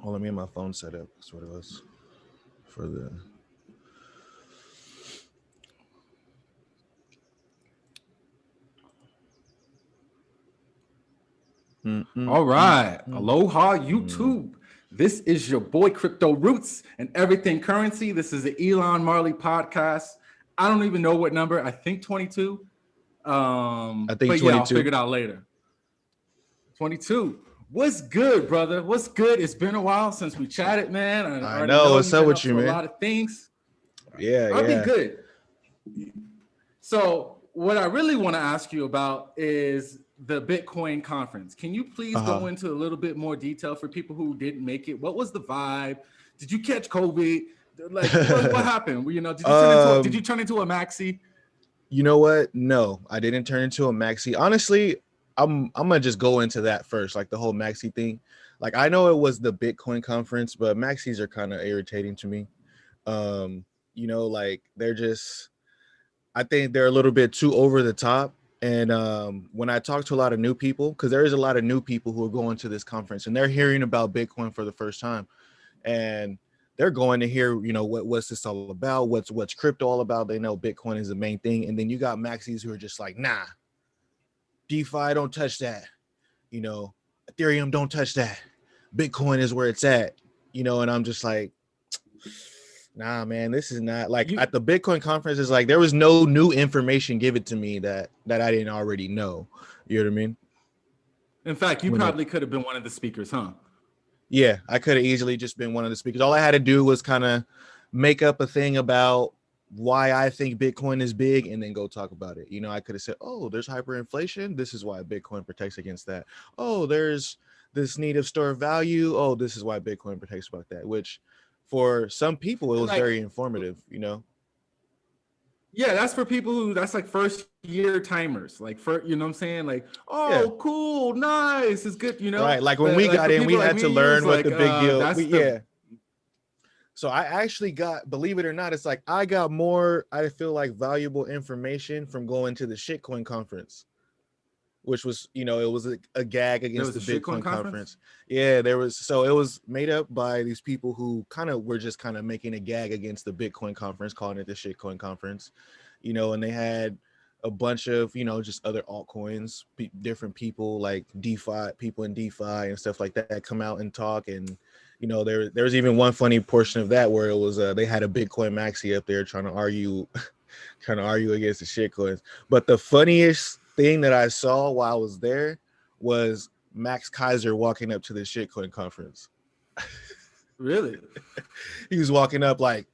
Oh, let me get my phone set up. That's what it was for the. All right. Aloha, YouTube. This is your boy Crypto Roots and Everything Currency. This is the Elon Marley podcast. I don't even know what number. I think 22. I think but 22. yeah, I'll figure it out later. 22. What's good, brother? What's good? It's been a while since we chatted, man. I already know What's you've up been with up you, to man? a lot of things. Yeah, I've been good. So what I really want to ask you about is the Bitcoin conference. Can you please go into a little bit more detail for people who didn't make it? What was the vibe? Did you catch COVID? Like what happened? You know, did you turn into a maxi? You know what? No, I didn't turn into a maxi. Honestly, I'm gonna just go into that first, like the whole maxi thing. Like I know it was the Bitcoin conference, but maxis are kind of irritating to me. You know, like they're just, I think they're a little bit too over the top. And when I talk to a lot of new people, because there is a lot of new people who are going to this conference and they're hearing about Bitcoin for the first time, and they're going to hear, you know, what's this all about? What's crypto all about? They know Bitcoin is the main thing. And then you got maxis who are just like, nah, DeFi, don't touch that. You know, Ethereum, don't touch that. Bitcoin is where it's at. You know, and I'm just like, nah, man, this is not like at the Bitcoin conference. Is like there was no new information given to me that I didn't already know. You know what I mean? In fact, you probably could have been one of the speakers, huh? Yeah, I could have easily just been one of the speakers. All I had to do was kind of make up a thing about why I think Bitcoin is big and then go talk about it. You know, I could have said, oh, there's hyperinflation. This is why Bitcoin protects against that. Oh, there's this need of store of value. Oh, this is why Bitcoin protects about that, which for some people, it was very informative, you know? Yeah, that's for people who, that's like first year timers. Like, for, you know what I'm saying? Like, oh, cool, nice, it's good, you know? Right, like when we got in, we had to learn what the big deal, So I actually got, believe it or not, it's like I got more, I feel like, valuable information from going to the shitcoin conference, which was, you know, it was a gag against the Bitcoin conference. Yeah, there was, so it was made up by these people who kind of were just kind of making a gag against the Bitcoin conference, calling it the shitcoin conference, you know, and they had a bunch of, you know, just other altcoins, different people like DeFi, people in DeFi and stuff like that come out and talk. And you know, there was even one funny portion of that where it was they had a Bitcoin maxi up there trying to argue against the shitcoins. But the funniest thing that I saw while I was there was Max Kaiser walking up to the shitcoin conference. Really? He was walking up like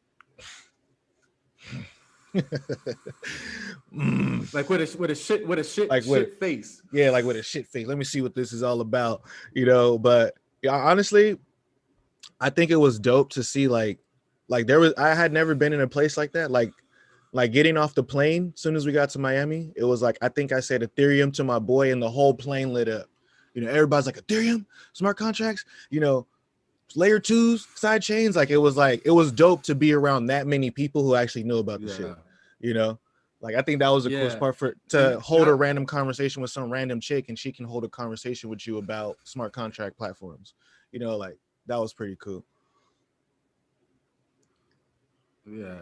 like with a shit face. Yeah, like with a shit face. Let me see what this is all about, you know. But yeah, honestly, I think it was dope to see like there was, I had never been in a place like that. Like getting off the plane, as soon as we got to Miami, it was like, I think I said Ethereum to my boy and the whole plane lit up. You know, everybody's like, Ethereum, smart contracts, you know, layer twos, side chains. Like it was dope to be around that many people who actually know about the shit, you know? Like, I think that was the coolest part to hold a random conversation with some random chick and she can hold a conversation with you about smart contract platforms. You know, like that was pretty cool. Yeah.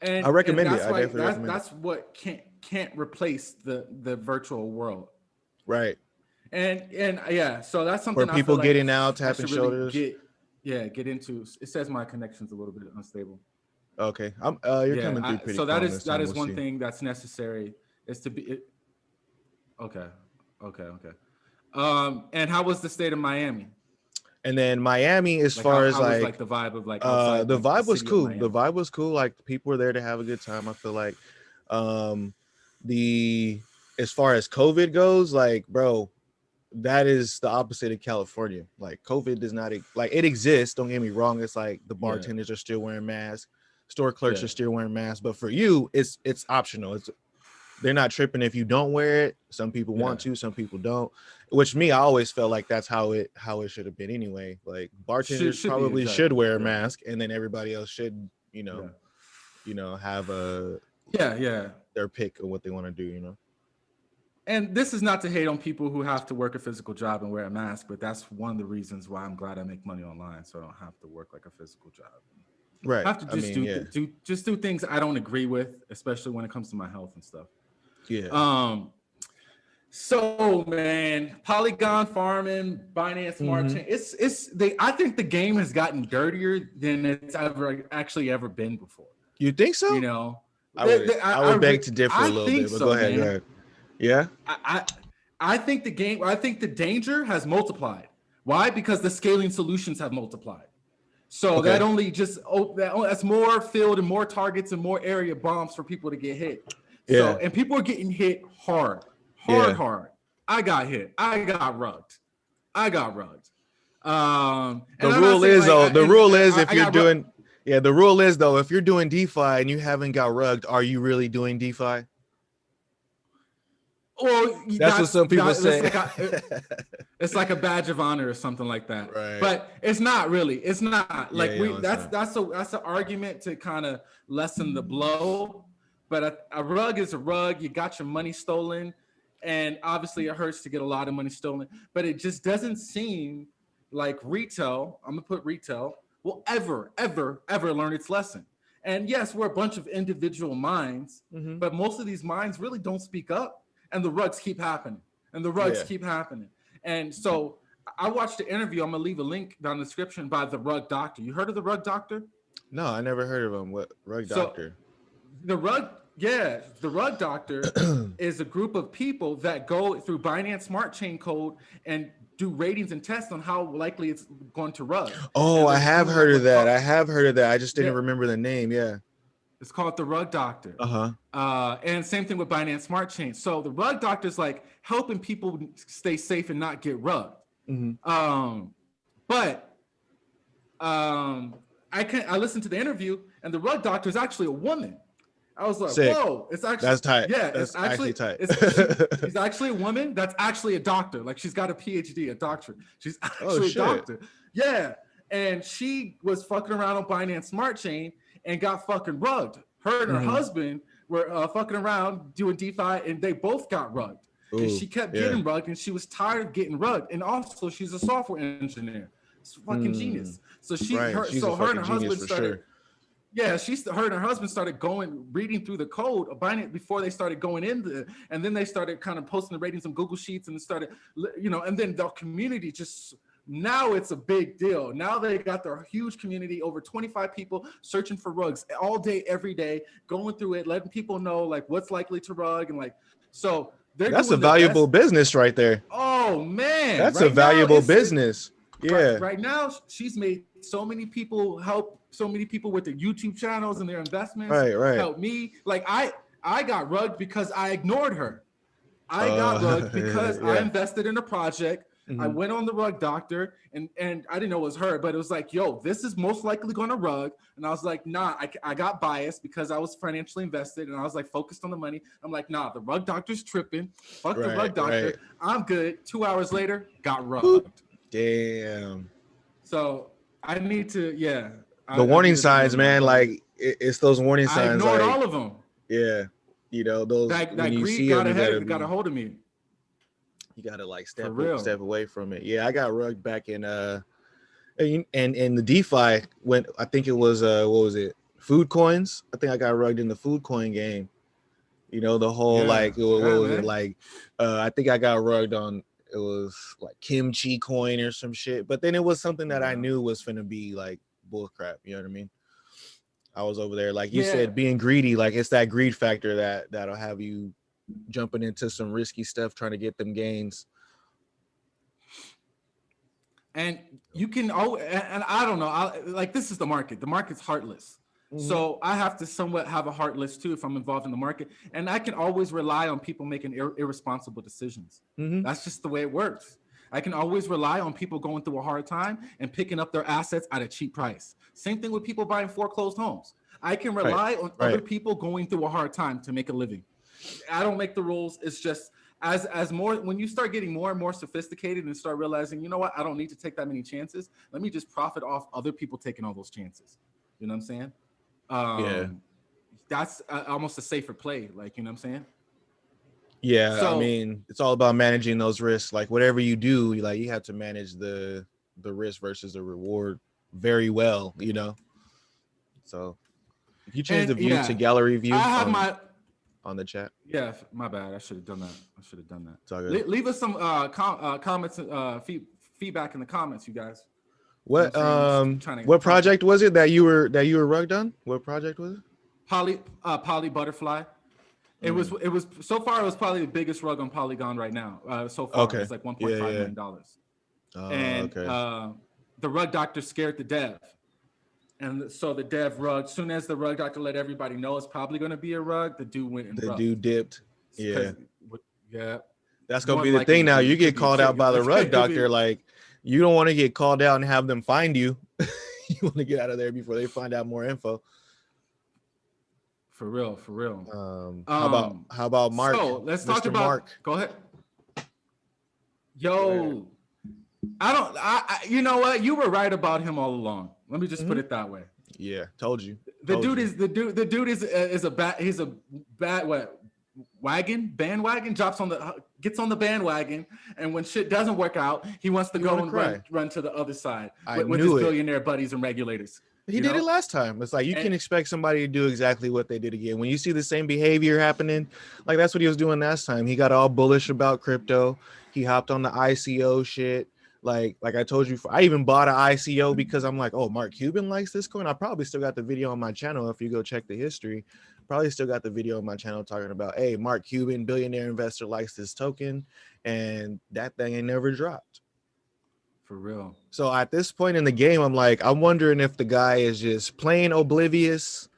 And I recommend it. I definitely recommend it. That's what can't replace the virtual world. Right. And yeah, so that's something for people getting out, tapping shoulders. Get into. It says my connection's a little bit unstable. Okay, you're coming through pretty. So that is one thing that's necessary is to be. Okay. And how was the state of Miami? And then Miami, as far as like the vibe of like outside, the vibe was cool. The vibe was cool. Like people were there to have a good time. I feel like, as far as COVID goes, like bro, that is the opposite of California. Like COVID does not like it exists. Don't get me wrong. It's like the bartenders are still wearing masks, store clerks are still wearing masks, but for you, it's optional. They're not tripping if you don't wear it. Some people want to, some people don't. Which me, I always felt like that's how it should have been anyway. Like bartenders should wear a mask, and then everybody else should, you know, have a their pick of what they want to do, you know. And this is not to hate on people who have to work a physical job and wear a mask, but that's one of the reasons why I'm glad I make money online, so I don't have to work like a physical job. I Right. have to I just mean, yeah. do things I don't agree with, especially when it comes to my health and stuff. Yeah. So man, Polygon farming, Binance Smart Chain, I think the game has gotten dirtier than it's ever been before. You think so? You know, I would beg to differ a little think bit, but so, go ahead. man. Go ahead. Yeah. I think the danger has multiplied. Why? Because the scaling solutions have multiplied. So that only that's more field and more targets and more area bombs for people to get hit. So and people are getting hit hard. I got hit. I got rugged. The rule is though, if you're doing DeFi and you haven't got rugged, are you really doing DeFi? Well, that's what some people say. It's like a badge of honor or something like that. Right. But it's not really. It's not like that's an argument to kind of lessen the blow. But a rug is a rug. You got your money stolen, and obviously it hurts to get a lot of money stolen. But it just doesn't seem like retail. I'm gonna put retail will ever learn its lesson. And yes, we're a bunch of individual minds, but most of these minds really don't speak up. And the rugs keep happening. And so I watched the interview. I'm going to leave a link down in the description by the Rug Doctor. You heard of the Rug Doctor? No, I never heard of him. What Rug Doctor? The Rug Doctor is a group of people that go through Binance Smart Chain code and do ratings and tests on how likely it's going to rug. Oh, I have heard of that. I just didn't remember the name. Yeah. It's called the Rug Doctor. And same thing with Binance Smart Chain. So the Rug Doctor is like helping people stay safe and not get rugged. But I listened to the interview, and the Rug Doctor is actually a woman. I was like, sick. Whoa, it's actually that's tight. Yeah, that's it's actually tight. She's actually a woman that's actually a doctor. Like she's got a PhD, a doctorate. She's actually a doctor. Yeah, and she was fucking around on Binance Smart Chain and got fucking rugged. Her and her husband were fucking around doing DeFi, and they both got rugged. And she kept getting rugged, and she was tired of getting rugged. And also, she's a software engineer. It's fucking genius. So her and her husband started. Sure. Yeah, her and her husband started reading through the code of Binance before they started going in, and then they started kind of posting the ratings on Google Sheets, and started, and then the community just. Now it's a big deal. Now they got their huge community, over 25 people searching for rugs all day, every day, going through it, letting people know like what's likely to rug, and like so. That's a valuable business right there. Oh man, that's a valuable business. Yeah. Right now, she's made so many people with their YouTube channels and their investments. Right. Help me. Like I got rugged because I ignored her. I got rugged because I invested in a project. I went on the Rug Doctor, and I didn't know it was her, but it was like, yo, this is most likely going to rug. And I was like, nah, I got biased because I was financially invested, and I was like focused on the money. I'm like, nah, the Rug Doctor's tripping. Fuck the Rug Doctor. I'm good. 2 hours later, got rugged. Damn. So I need to, the warning signs, man. Like it's those warning signs. I ignored all of them. Yeah. Those that greed got a hold of me. You gotta like step away from it. Yeah, I got rugged back in and the DeFi when I think it was what was it? Food coins. I think I got rugged in the food coin game. The whole what was it like? I think I got rugged on it was like kimchi coin or some shit. But then it was something that I knew was finna be like bullcrap. You know what I mean? I was over there, like you said, being greedy. Like it's that greed factor that'll have you jumping into some risky stuff, trying to get them gains. And you can, and I don't know, this is the market. The market's heartless. So I have to somewhat have a heartless too if I'm involved in the market. And I can always rely on people making irresponsible decisions. That's just the way it works. I can always rely on people going through a hard time and picking up their assets at a cheap price. Same thing with people buying foreclosed homes. I can rely on other people going through a hard time to make a living. I don't make the rules. It's just as more, when you start getting more and more sophisticated and start realizing, you know what, I don't need to take that many chances. Let me just profit off other people taking all those chances. You know what I'm saying? That's almost a safer play. Like, you know what I'm saying? Yeah, I So mean, it's all about managing those risks. Like whatever you do, you have to manage the risk versus the reward very well, you know. So if you change the and view to yeah, gallery I view have my on the chat, yeah. My bad. I should have done that. I should have done that. it's all good. Leave us some comments, feedback in the comments, you guys. You know What what I'm saying? I'm just trying to what talk project was it that you were rugged on? What project was it? poly butterfly. It was so far. It was probably the biggest rug on Polygon right now. So far, Okay. it's like 1.5 Yeah, million dollars. And okay. the rug doctor scared the dev, and so the dev rug. Soon as the rug doctor let everybody know it's probably going to be a rug, the dude went and The rugged. dude dipped. Yeah. Yeah. That's gonna More be the likely thing now. You it could get be a called chick. out by the rug It could doctor. be Like, you don't want to get called out and have them find you. You want to get out of there before they find out more info. for real. How about Mark? So let's talk Mr. about. Mark. Go ahead. Yo, you know what? You were right about him all along. Let me just put it that way. Yeah, told you. The dude is a bad. He's a bad bandwagon. Gets on the bandwagon, and when shit doesn't work out, he wants to go and run to the other side with his billionaire buddies and regulators. He did it last time. It's like you can expect somebody to do exactly what they did again. When you see the same behavior happening, like that's what he was doing last time. He got all bullish about crypto. He hopped on the ICO shit. Like I told you, I even bought an ICO because I'm like, oh, Mark Cuban likes this coin. I probably still got the video on my channel. If you go check the history, probably still got the video on my channel talking about, hey, Mark Cuban, billionaire investor, likes this token, and that thing ain't never dropped. For real. So at this point in the game, I'm wondering if the guy is just plain oblivious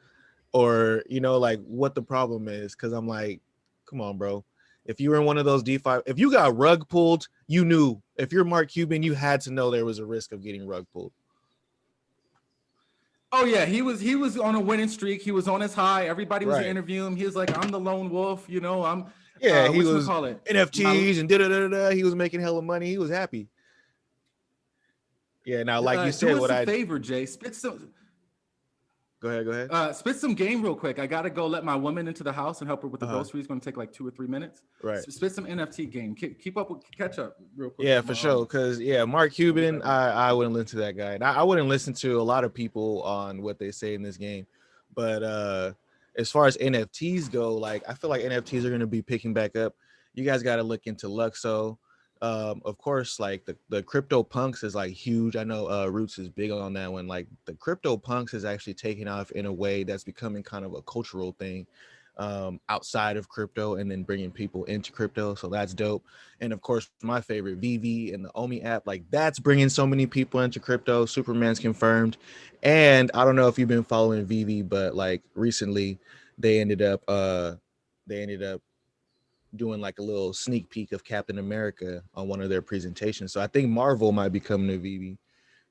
or, like what the problem is. Cause I'm like, come on, bro. If you were in one of those DeFi, if you got rug pulled, you knew. If you're Mark Cuban, you had to know there was a risk of getting rug pulled. Oh yeah, he was on a winning streak. He was on his high. Everybody was interviewing him. He was like, I'm the lone wolf, he was call it? NFTs and da-da-da-da. He was making hella money. He was happy. Yeah, now like you said, do us a favor, Jay. Go ahead. Spit some game real quick. I gotta go let my woman into the house and help her with the groceries. It's gonna take like 2 or 3 minutes. Right. Spit some NFT game. Catch up real quick. Yeah, for sure. Because Mark Cuban, I wouldn't listen to that guy. And I wouldn't listen to a lot of people on what they say in this game. But as far as NFTs go, like I feel like NFTs are gonna be picking back up. You guys got to look into Luxo. Of course, like the crypto punks is like huge. I know Rootz is big on that one. Like the crypto punks is actually taking off in a way that's becoming kind of a cultural thing outside of crypto and then bringing people into crypto. So that's dope. And of course, my favorite VV and the Omi app, like that's bringing so many people into crypto. Superman's confirmed. And I don't know if you've been following VV, but like recently they ended up doing like a little sneak peek of Captain America on one of their presentations. So I think Marvel might be coming to VV.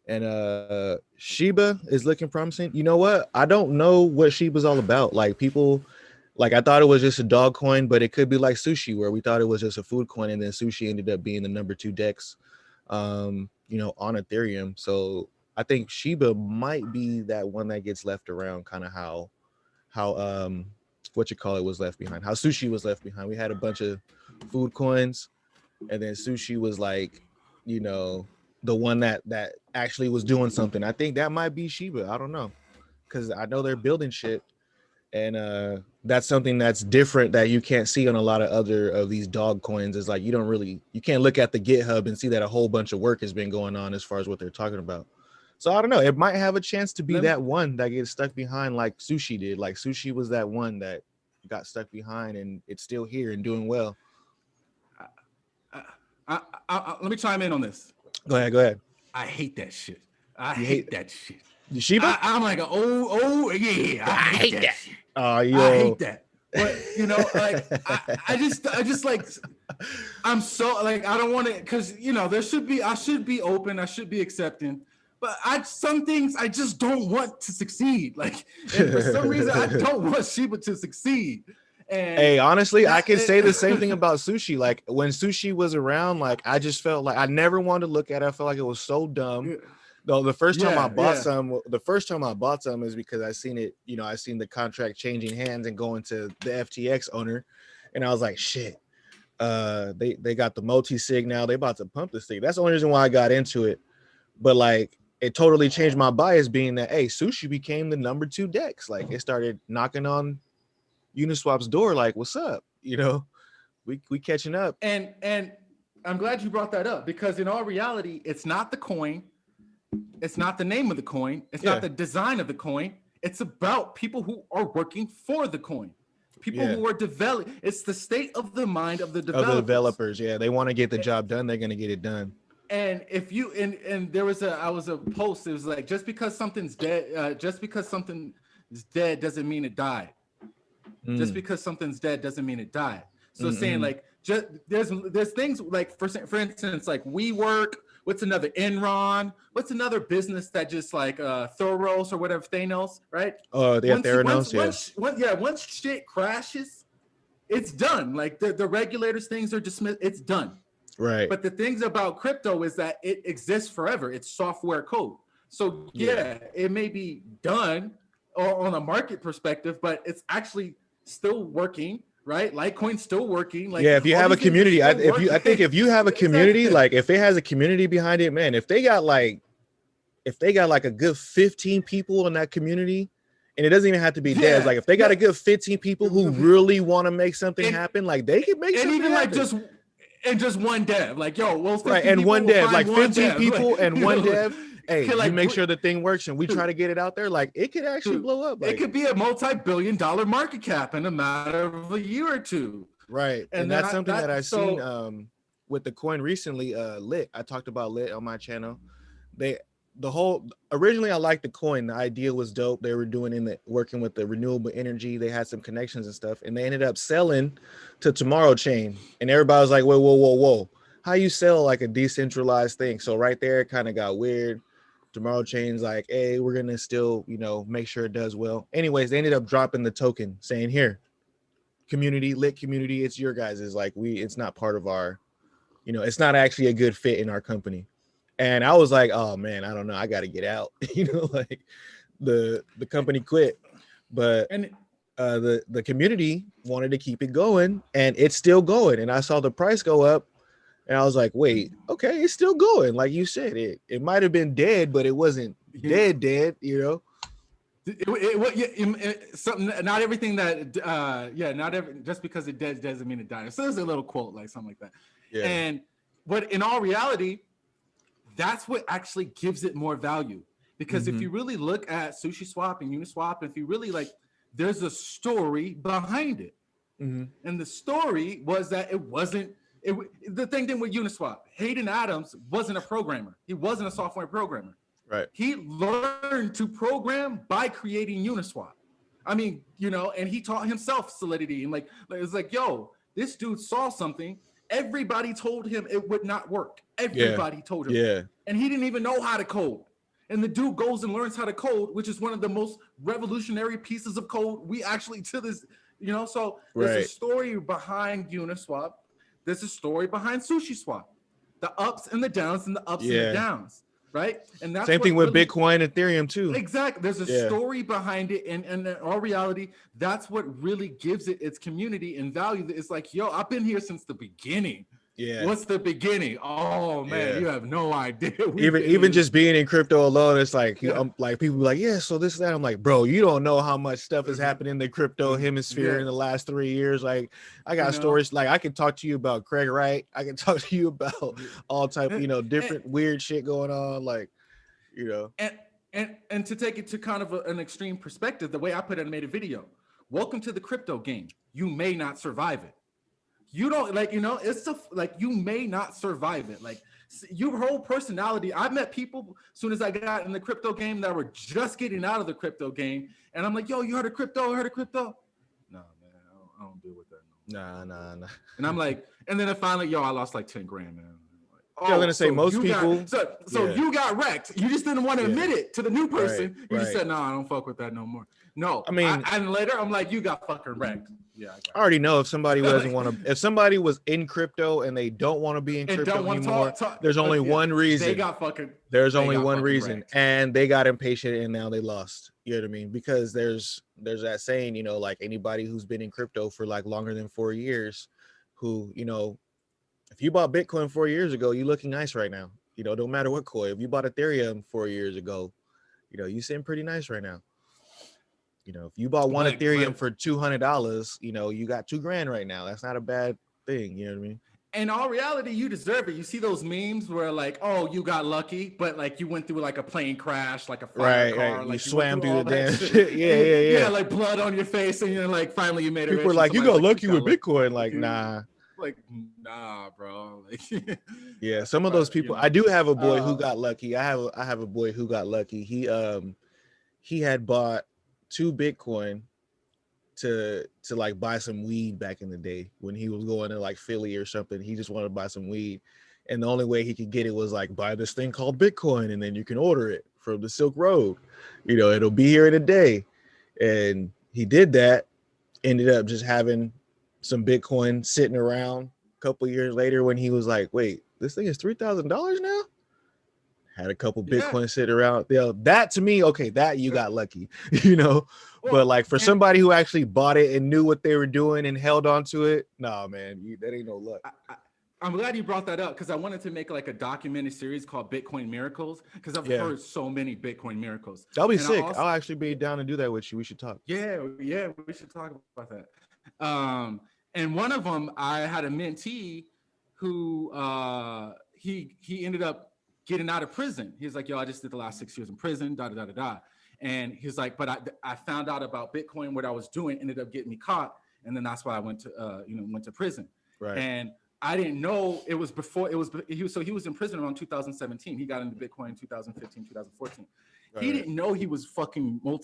And Shiba is looking promising. You know what? I don't know what Shiba's all about. Like people, like I thought it was just a dog coin, but it could be like sushi, where we thought it was just a food coin, and then sushi ended up being the number 2 DEX, on Ethereum. So I think Shiba might be that one that gets left around, kind of how was left behind, how sushi was left behind. We had a bunch of food coins, and then sushi was like, the one that actually was doing something. I think that might be Shiba. I don't know, because I know they're building shit, and that's something that's different that you can't see on a lot of other of these dog coins. Is like you can't look at the GitHub and see that a whole bunch of work has been going on as far as what they're talking about. So I don't know. It might have a chance to be that one that gets stuck behind like sushi did. Like sushi was that one that got stuck behind, and it's still here and doing well. Let me chime in on this. Go ahead. I hate that shit. I hate that shit. Shiba? I'm like, oh yeah, I hate that shit. I hate that. But like I just like, I'm so like, I don't want to, because I should be open, I should be accepting. But some things I just don't want to succeed. Like, and for some reason, I don't want Shiba to succeed. And hey, honestly, I can say the same thing about sushi. Like when sushi was around, like I just felt like I never wanted to look at it. I felt like it was so dumb. Though the first time I bought some is because I seen it. I seen the contract changing hands and going to the FTX owner, and I was like, shit. They got the multi-sig now. They about to pump the sig. That's the only reason why I got into it. But like it totally changed my bias, being that hey, Sushi became the number 2 DEX. Like it started knocking on Uniswap's door, like, what's up? You know, we catching up. And I'm glad you brought that up, because in all reality, it's not the coin, it's not the name of the coin, it's not the design of the coin. It's about people who are working for the coin. People who are developing. It's the state of the mind of the developers. Yeah, they want to get the job done. They're gonna get it done. And if you and there was a post. It was like, just because something's dead, doesn't mean it died. Just because something's dead doesn't mean it died. So saying like, just there's things like for instance, like WeWork. What's another Enron? What's another business that just like Thoros or whatever, Thanos, right? Oh, they have Theranos. Once shit crashes, it's done. Like the regulators, things are dismissed. It's done. Right. But the things about crypto is that it exists forever. It's software code. So it may be done or on a market perspective, but it's actually still working. Right, Litecoin's still working. Like, if you have a community, I think if you have a community, like if it has a community behind it, man, if they got like a good 15 people in that community, and it doesn't even have to be devs, like if they got a good 15 people who really want to make something happen, like they can make something happen. Like just one dev, like right, and one dev, like 15 people and one dev. Hey, you make sure the thing works, and we try to get it out there. Like it could actually blow up. Like, it could be a multi-billion-dollar market cap in a matter of a year or two. Right, and that's something that I've seen with the coin recently. Lit, I talked about Lit on my channel. Originally I liked the coin. The idea was dope. They were working with the renewable energy. They had some connections and stuff, and they ended up selling to Tomorrow Chain, and everybody was like, whoa. How you sell like a decentralized thing? So right there, it kind of got weird. Tomorrow Chain's like, hey, we're gonna still, make sure it does well. Anyways, they ended up dropping the token, saying, here, Lit community, it's your guys'. Is like it's not part of our, it's not actually a good fit in our company. And I was like, oh man, I don't know, I gotta get out. Like the company quit, but the community wanted to keep it going, and it's still going. And I saw the price go up. And I was like, wait, okay, it's still going. Like you said, it might have been dead, but it wasn't dead, Something, not everything that, just because it dead doesn't mean it died. So there's a little quote, like something like that. Yeah. But in all reality, that's what actually gives it more value. Because if you really look at SushiSwap and Uniswap, if you really there's a story behind it. And the story was that it wasn't, the thing with Uniswap, Hayden Adams wasn't a programmer. He wasn't a software programmer. Right. He learned to program by creating Uniswap. I mean, and he taught himself Solidity. And it's like, yo, this dude saw something. Everybody told him it would not work. Everybody told him. Yeah. And he didn't even know how to code. And the dude goes and learns how to code, which is one of the most revolutionary pieces of code we actually so there's a story behind Uniswap. There's a story behind SushiSwap, the ups and the downs and the ups and the downs, right? And that's same thing with Bitcoin and Ethereum too. Exactly. There's a story behind it, and in all reality, that's what really gives it its community and value. It's like, yo, I've been here since the beginning. Yeah. What's the beginning? Oh man, you have no idea. Even just being in crypto alone, it's like like people be like, yeah, so this that. I'm like, bro, you don't know how much stuff has happened in the crypto hemisphere in the last 3 years. Like, I got stories. Like, I can talk to you about Craig Wright. I can talk to you about all type, different weird shit going on. Like, and to take it to kind of an extreme perspective, the way I put it, I made a video. Welcome to the crypto game. You may not survive it. You don't it's you may not survive it. Like, your whole personality. I met people as soon as I got in the crypto game that were just getting out of the crypto game. And I'm like, yo, you heard of crypto? No, man, I don't deal with that. Nah. And I'm like, and then finally, I lost like 10 grand, man. I'm gonna say most people. You got wrecked. You just didn't want to admit it to the new person. You just said, no, I don't fuck with that no more. No, I mean, and later I'm like, you got fucking wrecked. Yeah, I already know if somebody doesn't want to. If somebody was in crypto and they don't want to be in crypto anymore, there's only one reason. They got fucking. There's only one reason, wrecked. And they got impatient and now they lost. You know what I mean? Because there's that saying, like anybody who's been in crypto for like longer than 4 years, who, you know, if you bought Bitcoin 4 years ago, you're looking nice right now. You know, no matter what coin. If you bought Ethereum 4 years ago, you know, you sitting pretty nice right now. You know, if you bought one Ethereum for $200, you know, you got $2,000 right now. That's not a bad thing. You know what I mean? In all reality, you deserve it. You see those memes where like, oh, you got lucky, but like you went through like a plane crash, like a fire car, right. like you swam through all the damn shit. shit. Yeah. Like blood on your face, and you're like, finally you made it. People are like, you got lucky with Bitcoin. Like, nah. Like, nah, bro. Like, yeah, some of those people. I do have a boy who got lucky. I have a boy who got lucky. He had bought 2 Bitcoin to like buy some weed back in the day when he was going to like Philly or something. He just wanted to buy some weed, and the only way he could get it was like buy this thing called Bitcoin, and then you can order it from the Silk Road. You know, it'll be here in a day. And he did that. Ended up just having some Bitcoin sitting around. A couple years later, when he was like, "Wait, this thing is $3,000 now." Had a couple Bitcoin sit around. You know, that to me, okay, that you got lucky, you know. Well, but like for somebody who actually bought it and knew what they were doing and held on to it, nah, man, that ain't no luck. I'm glad you brought that up because I wanted to make like a documentary series called Bitcoin Miracles because I've heard so many Bitcoin miracles. That'll be sick. I'll actually be down to do that with you. We should talk. Yeah, we should talk about that. And one of them, I had a mentee who he ended up getting out of prison. He's like, yo, I just did the last 6 years in prison, And he's like, but I found out about Bitcoin, what I was doing, ended up getting me caught. And then that's why I went to prison. Right. And I didn't know it was before he was in prison around 2017. He got into Bitcoin in 2015, 2014. Right. He didn't know he was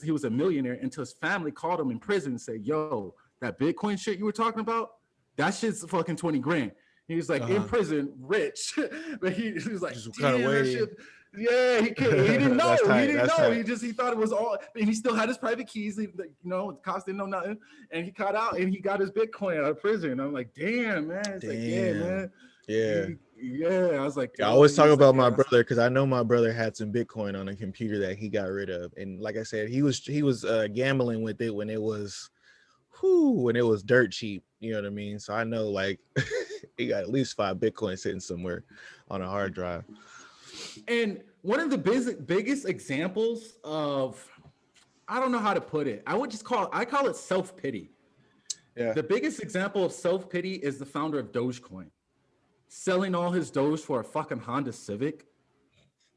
he was a millionaire until his family called him in prison and said, yo, that Bitcoin shit you were talking about, that shit's fucking 20 grand. He was like in prison, rich, but he was like, damn, that shit. Yeah, he didn't know. He thought it was all, and he still had his private keys. The cops didn't know nothing, and he got out and he got his Bitcoin out of prison. I'm like, damn, man. It's like, yeah, man. Yeah. I was like, I always talk about my brother because I know my brother had some Bitcoin on a computer that he got rid of, and like I said, he was gambling with it when it was dirt cheap. You know what I mean? So I know like he got at least 5 Bitcoin sitting somewhere on a hard drive. And one of the biggest examples of, I don't know how to put it. I call it self-pity. Yeah. The biggest example of self-pity is the founder of Dogecoin, selling all his Doge for a fucking Honda Civic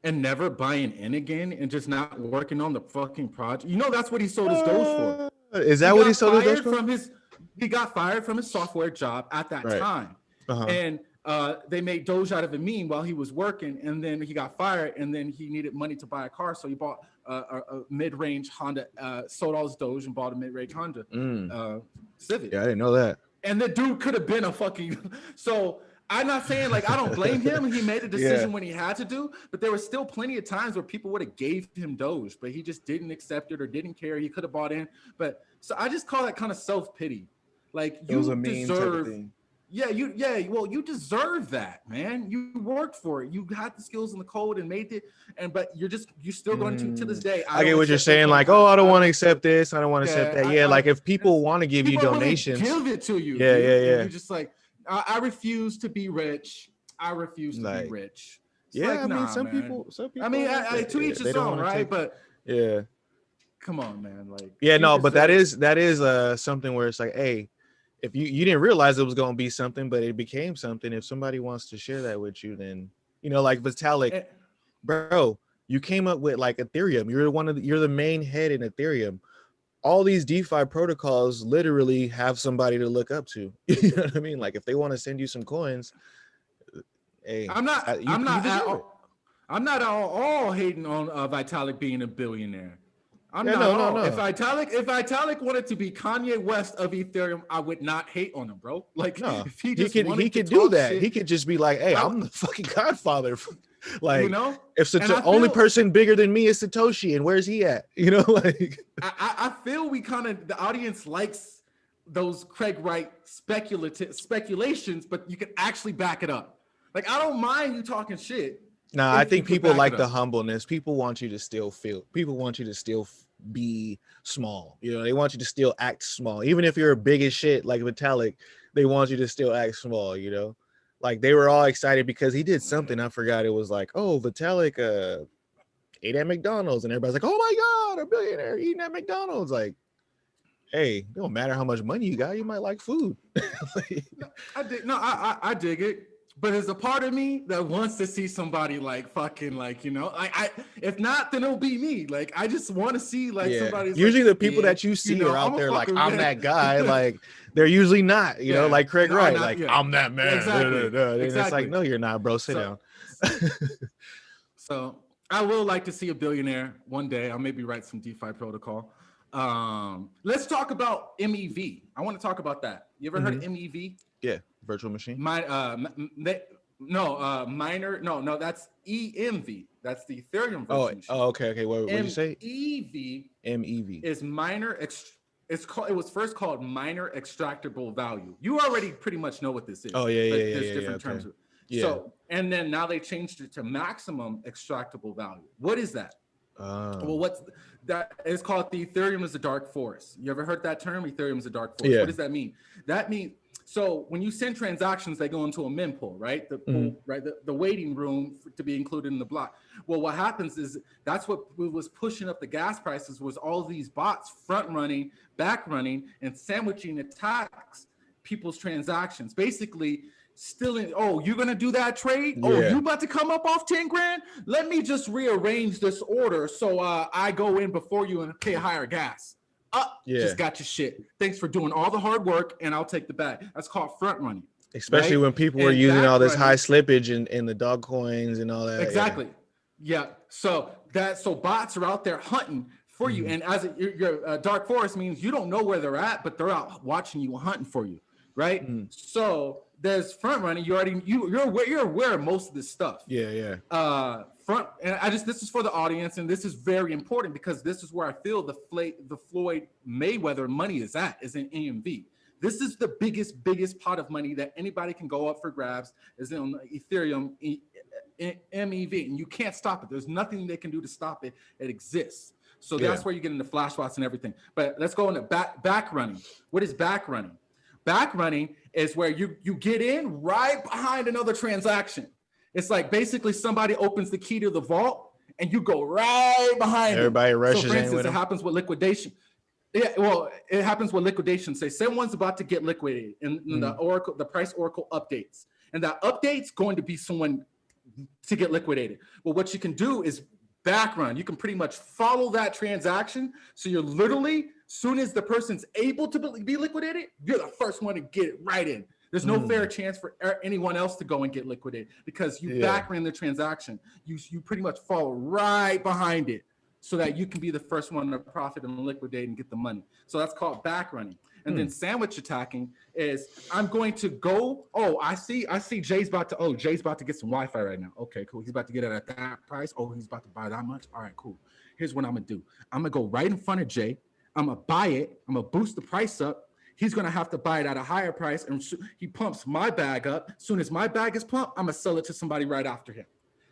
and never buying in again and just not working on the fucking project. You know, that's what he sold his Doge for. Is that what he sold his Doge for? He got fired from his software job at that time. And they made Doge out of a meme while he was working, and then he got fired, and then he needed money to buy a car, so he bought a mid-range Honda, sold all his Doge and bought a mid-range Honda Civic. Yeah, I didn't know that. And the dude could have been a fucking so. I'm not saying like I don't blame him. He made a decision when he had to do, but there was still plenty of times where people would have gave him Doge, but he just didn't accept it or didn't care. He could have bought in, but so I just call that kind of self-pity. Like you deserve. Well, you deserve that, man. You worked for it. You had the skills and the code and made it, but you're still going to this day. I get what you're saying. Like, oh, I don't want to accept this. I don't want to accept that. Yeah, like if people want to give you donations, give it to you. Yeah. You're just like, I refuse to be rich. I refuse to be rich. It's I mean, some people. I mean, I to each his own, right? But yeah, come on, man. Like, but that is something where it's like, hey. If you didn't realize it was going to be something, but it became something. If somebody wants to share that with you, then, like Vitalik, bro, you came up with like Ethereum. You're the main head in Ethereum. All these DeFi protocols literally have somebody to look up to. You know what I mean? Like if they want to send you some coins, hey, I'm not at all hating on Vitalik being a billionaire. No. If Vitalik wanted to be Kanye West of Ethereum, I would not hate on him, bro. Like, if he could do that. He could just be like, "Hey, I'm the fucking godfather." Like, if the only person bigger than me is Satoshi, and where's he at? Like, I feel the audience likes those Craig Wright speculations, but you can actually back it up. Like, I don't mind you talking shit. Nah, I if you think could people back it like the up. humbleness. People want you to still feel. People want you to still be small. You know, they want you to still act small, even if you're big as shit like Vitalik. They want you to still act small. You know, like they were all excited because he did something. I forgot. It was like, oh, Vitalik ate at McDonald's, and everybody's like, oh my god, a billionaire eating at McDonald's. Like, hey, it don't matter how much money you got. You might like food. I dig it. But there's a part of me that wants to see somebody like fucking like, you know, I if not, then it'll be me. Like I just want to see like somebody's usually like, the people that you see are out I'm a there like, fucker, I'm man. that guy. Like they're usually not, you know, like Craig and are Wright, not, like I'm that man. Exactly. And it's like, Exactly. no, you're not, bro. Sit down. So I will like to see a billionaire one day. I'll maybe write some DeFi protocol. Let's talk about MEV. I want to talk about that. You ever heard of MEV? Yeah, virtual machine. Minor. No, that's EMV. That's the Ethereum virtual machine. Oh, okay. What did you say? MEV is minor. It was first called minor extractable value. You already pretty much know what this is. Oh yeah. There's different terms. Yeah. So and then now they changed it to maximum extractable value. What is that? Well, what's that? It's called the Ethereum is a dark forest. You ever heard that term? Ethereum is a dark forest. What does that mean? That means so when you send transactions, they go into a mempool, right? The pool, right? The waiting room to be included in the block. Well, what happens is that's what was pushing up the gas prices was all these bots front running, back running, and sandwiching attacks people's transactions. Basically, stealing. Oh, you're gonna do that trade? Yeah. Oh, you about to come up off 10 grand? Let me just rearrange this order so I go in before you and pay higher gas. Just got your shit. Thanks for doing all the hard work, and I'll take the bag. That's called front running. Especially when people were using all this high slippage in the dog coins and all that. Exactly. Yeah. So bots are out there hunting for you, and as your dark forest means you don't know where they're at, but they're out watching you, hunting for you, right? So there's front running. You're aware of most of this stuff. Yeah. This is for the audience, and this is very important because this is where I feel the Floyd Mayweather money is in EMV. This is the biggest pot of money that anybody can go up for grabs is in Ethereum MEV, and you can't stop it. There's nothing they can do to stop it. It exists. So that's where you get into flash bots and everything. But let's go into back running. What is back running? Back running is where you get in right behind another transaction. It's like basically somebody opens the key to the vault and you go right behind everybody rushes in. So for instance, in with it happens with liquidation. Yeah, well, it happens with liquidation. Say someone's about to get liquidated and the price oracle updates. And that update's going to be someone to get liquidated. Well, what you can do is back run. You can pretty much follow that transaction. So you're literally, soon as the person's able to be liquidated, you're the first one to get it right in. There's no fair chance for anyone else to go and get liquidated because you back ran the transaction. You pretty much fall right behind it so that you can be the first one to profit and liquidate and get the money. So that's called back running. And then sandwich attacking is I'm going to go. Oh, I see Jay's about to get some Wi-Fi right now. Okay, cool. He's about to get it at that price. Oh, he's about to buy that much. All right, cool. Here's what I'm gonna do. I'm gonna go right in front of Jay. I'm gonna buy it. I'm gonna boost the price up. He's gonna have to buy it at a higher price, and he pumps my bag up. As soon as my bag is pumped, I'm gonna sell it to somebody right after him.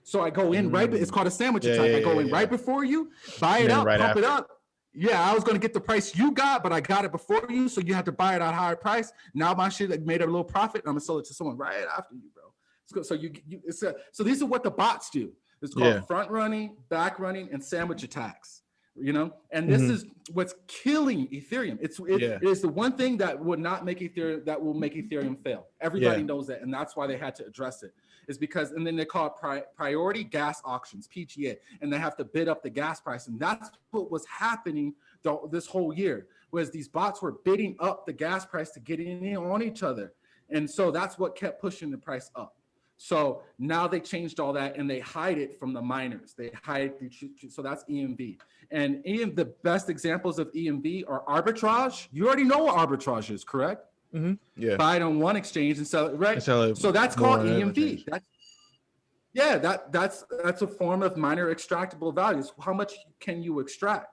So I go in right. It's called a sandwich attack. I go in right before you, buy it up, pump it up. Yeah, I was going to get the price you got, but I got it before you, so you had to buy it at a higher price. Now my shit made a little profit, and I'm going to sell it to someone right after you, bro. So these are what the bots do. It's called front running, back running, and sandwich attacks, you know? And this is what's killing Ethereum. It is the one thing that would not make Ethereum, that will make Ethereum fail. Everybody knows that, and that's why they had to address it. Is because, and then they call it priority gas auctions, PGA, and they have to bid up the gas price. And that's what was happening this whole year, was these bots were bidding up the gas price to get in on each other. And so that's what kept pushing the price up. So now they changed all that and they hide it from the miners. They hide, so that's EMV. And the best examples of EMV are arbitrage. You already know what arbitrage is, correct? Yeah. Buy it on one exchange and sell it, right? So that's called EMV. That's a form of minor extractable values. How much can you extract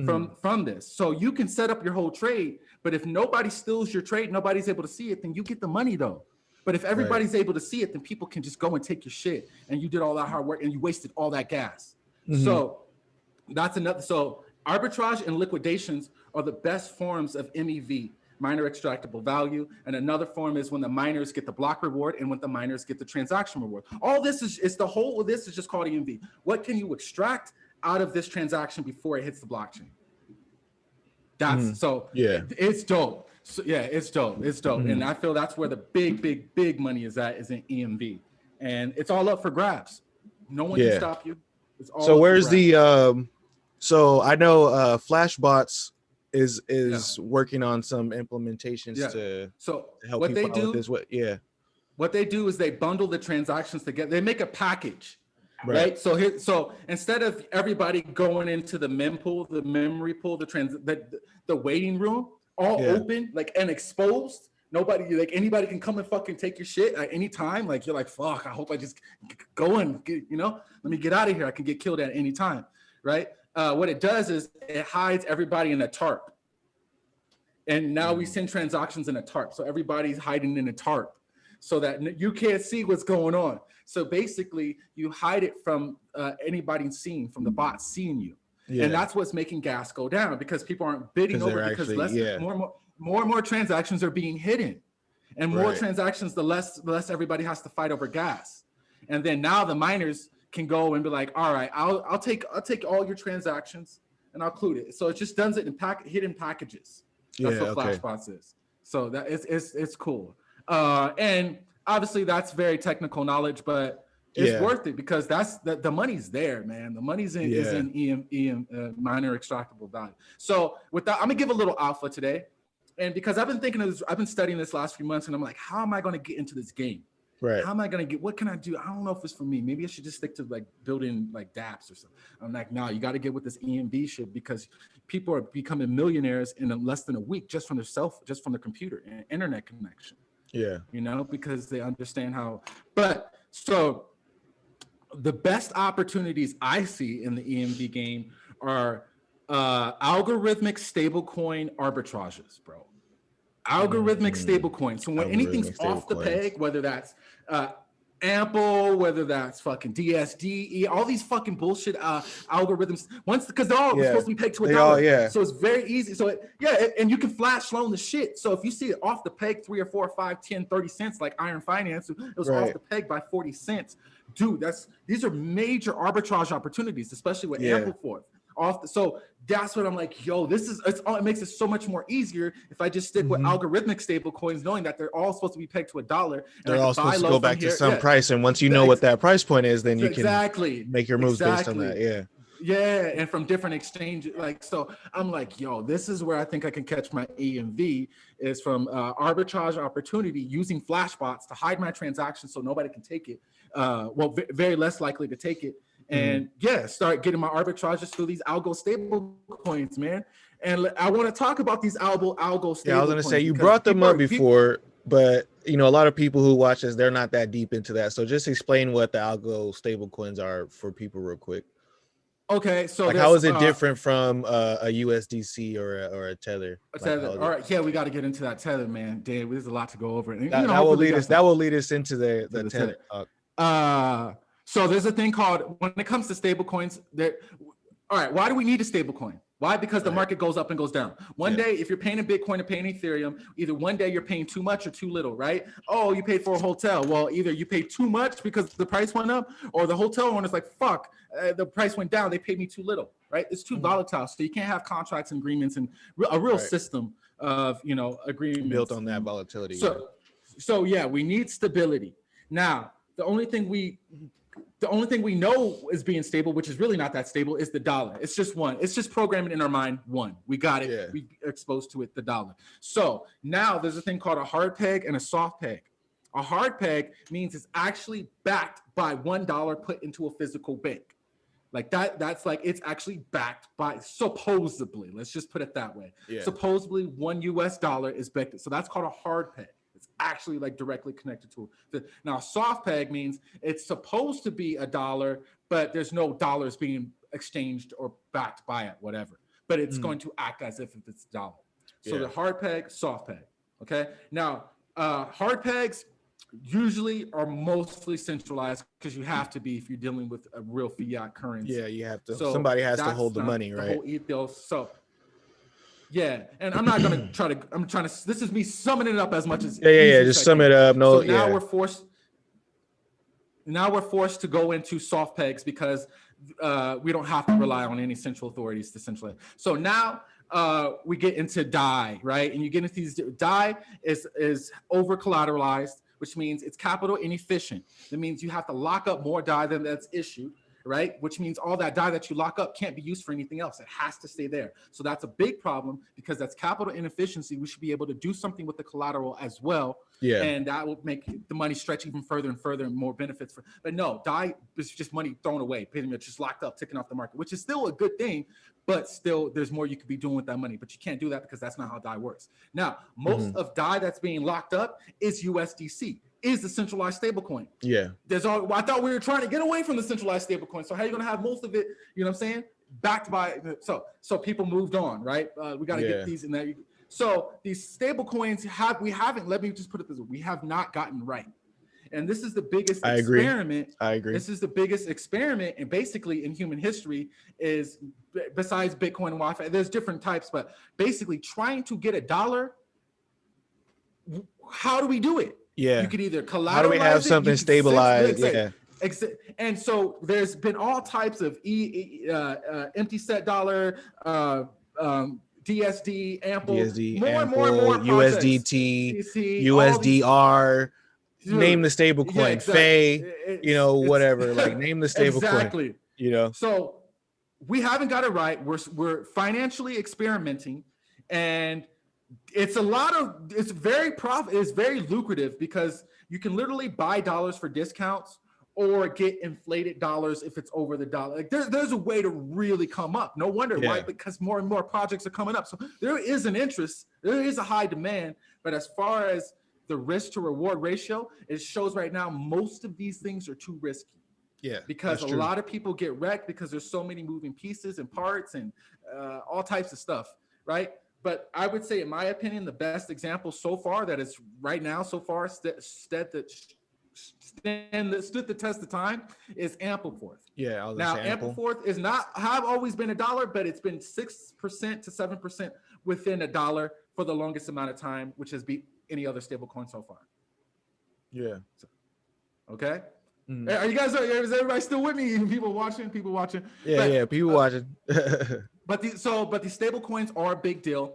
from this? So you can set up your whole trade, but if nobody steals your trade, nobody's able to see it, then you get the money though. But if everybody's able to see it, then people can just go and take your shit, and you did all that hard work and you wasted all that gas. So that's another. So arbitrage and liquidations are the best forms of MEV, miner extractable value. And another form is when the miners get the block reward and when the miners get the transaction reward. All this is the whole of this is just called EMV. What can you extract out of this transaction before it hits the blockchain? That's so it's dope. So yeah, it's dope. It's dope. And I feel that's where the big money is at, is in EMV. And it's all up for grabs. No one can stop you. It's all so where's the so I know Flashbots is working on some implementations to help what people they do out with this. What they do is they bundle the transactions together. They make a package. Right. So instead of everybody going into the mempool, the memory pool, the waiting room, all open, like, and exposed, nobody, like, anybody can come and fucking take your shit at any time. Like, you're like, fuck, I hope I just go and get, let me get out of here. I can get killed at any time. Right. What it does is it hides everybody in a tarp. And now we send transactions in a tarp. So everybody's hiding in a tarp so that you can't see what's going on. So basically, you hide it from anybody seeing, from the bot seeing you. And that's what's making gas go down, because people aren't bidding over, because more and more transactions are being hidden. And more transactions, the less everybody has to fight over gas. And then now the miners can go and be like, all right, I'll take all your transactions and I'll include it. So it just does it in hidden packages. That's what Flashbots is. So that it's cool. And obviously that's very technical knowledge, but it's worth it, because that's the money's there, man. The money's is in EM miner extractable value. So with that, I'm gonna give a little alpha today. And because I've been thinking of this, I've been studying this last few months, and I'm like, how am I gonna get into this game? How am I gonna get, what can I do? I don't know if it's for me. Maybe I should just stick to like building like dApps or something. I'm like, no, you got to get with this EMV shit, because people are becoming millionaires in less than a week just from their computer and internet connection. Because they understand how. But so the best opportunities I see in the EMV game are algorithmic stablecoin arbitrages, bro. Algorithmic stablecoin. So when anything's off the peg, whether that's Ample, whether that's fucking DSD, all these fucking bullshit algorithms, because they're all supposed to be pegged to $1. So it's very easy. So and you can flash loan the shit. So if you see it off the peg 3 or 4 or 5, 10, 30 cents, like Iron Finance, it was off the peg by 40 cents. Dude, these are major arbitrage opportunities, especially with Ample for it. So that's what I'm like, yo, it makes it so much more easier if I just stick with algorithmic stable coins, knowing that they're all supposed to be pegged to $1. They're all supposed to go back to some price. And once you know what that price point is, then you can make your moves based on that. And from different exchanges. Like, so I'm like, yo, this is where I think I can catch my EMV, is from arbitrage opportunity, using Flashbots to hide my transactions so nobody can take it. Very less likely to take it. And start getting my arbitrages through these algo stable coins, man. And I want to talk about these algo stable I was going to say, you brought them up before, but a lot of people who watch this, they're not that deep into that. So just explain what the algo stable coins are for people real quick. Okay, so like, how is it different from a USDC or a Tether? A Tether. All right, we got to get into that Tether, man. Damn, there's a lot to go over. And, that will lead us into the Tether talk. So there's a thing called, when it comes to stable coins, all right, why do we need a stable coin? Why? Because the market goes up and goes down. One day, if you're paying in Bitcoin or paying Ethereum, either one day you're paying too much or too little, right? Oh, you paid for a hotel. Well, either you paid too much because the price went up, or the hotel owner's like, fuck, the price went down. They paid me too little, right? It's too volatile. So you can't have contracts and agreements and a real system of, agreements. Built on that volatility. So we need stability. Now, the only thing we know is being stable, which is really not that stable, is the dollar. It's just one. It's just programming in our mind. One. We got it. Yeah. We exposed to it, the dollar. So now there's a thing called a hard peg and a soft peg. A hard peg means it's actually backed by $1 put into a physical bank. Like that's like, it's actually backed by, supposedly, let's just put it that way. Yeah. Supposedly $1 US is backed. So that's called a hard peg. It's actually like directly connected to it. Now, soft peg means it's supposed to be $1, but there's no dollars being exchanged or backed by it, whatever. But it's going to act as if it's $1. So the hard peg, soft peg. Okay. Now, hard pegs usually are mostly centralized because you have to be if you're dealing with a real fiat currency. Yeah, you have to. So Somebody has to that's hold the not money, the right? whole ethos. So yeah, and I'm not gonna try to. I'm trying to. This is me summing it up as much as Yeah. easy Just as I sum can. it up. No, So yeah. now we're forced to go into soft pegs because we don't have to rely on any central authorities to centralize. So now we get into DAI, right? And you get into these. DAI is over collateralized, which means it's capital inefficient. That means you have to lock up more DAI than that's issued, right? Which means all that DAI that you lock up can't be used for anything else. It has to stay there. So that's a big problem because that's capital inefficiency. We should be able to do something with the collateral as well. Yeah. And that will make the money stretch even further and further and more benefits for. But no, DAI is just money thrown away, pretty much just locked up, ticking off the market, which is still a good thing, but still there's more you could be doing with that money. But you can't do that because that's not how DAI works. Now, most of DAI that's being locked up is USDC, is the centralized stablecoin. Yeah. I thought we were trying to get away from the centralized stablecoin. So how are you going to have most of it, you know what I'm saying, backed by, so people moved on, right? We got to get these in there. So these stable coins let me just put it this way, we have not gotten right. And this is the biggest experiment. I agree. This is the biggest experiment, and basically in human history is, besides Bitcoin and Wi-Fi, there's different types, but basically trying to get a dollar, how do we do it? Yeah. You could either collateralize. How do we have something stabilized? Yeah. And so there's been all types of empty set dollar, DSD, Ample, more and more USDT, USDR. Name the stable coin, exactly. Whatever. Like name the stable coin. So we haven't got it right. We're financially experimenting, and it's very lucrative because you can literally buy dollars for discounts or get inflated dollars if it's over the dollar. Like there's a way to really come up. No wonder, right? Because more and more projects are coming up. So there is an interest, there is a high demand, but as far as the risk to reward ratio, it shows right now most of these things are too risky. Yeah, because a lot of people get wrecked because there's so many moving pieces and parts and all types of stuff, right? But I would say, in my opinion, the best example so far that is right now so far stood the test of time is Ampleforth. Yeah, now Ampleforth is have always been $1, but it's been 6% to 7% within $1 for the longest amount of time, which has beat any other stable coin so far. Yeah. Okay. Mm-hmm. Is everybody still with me? People watching. Yeah, people watching. But the stable coins are a big deal.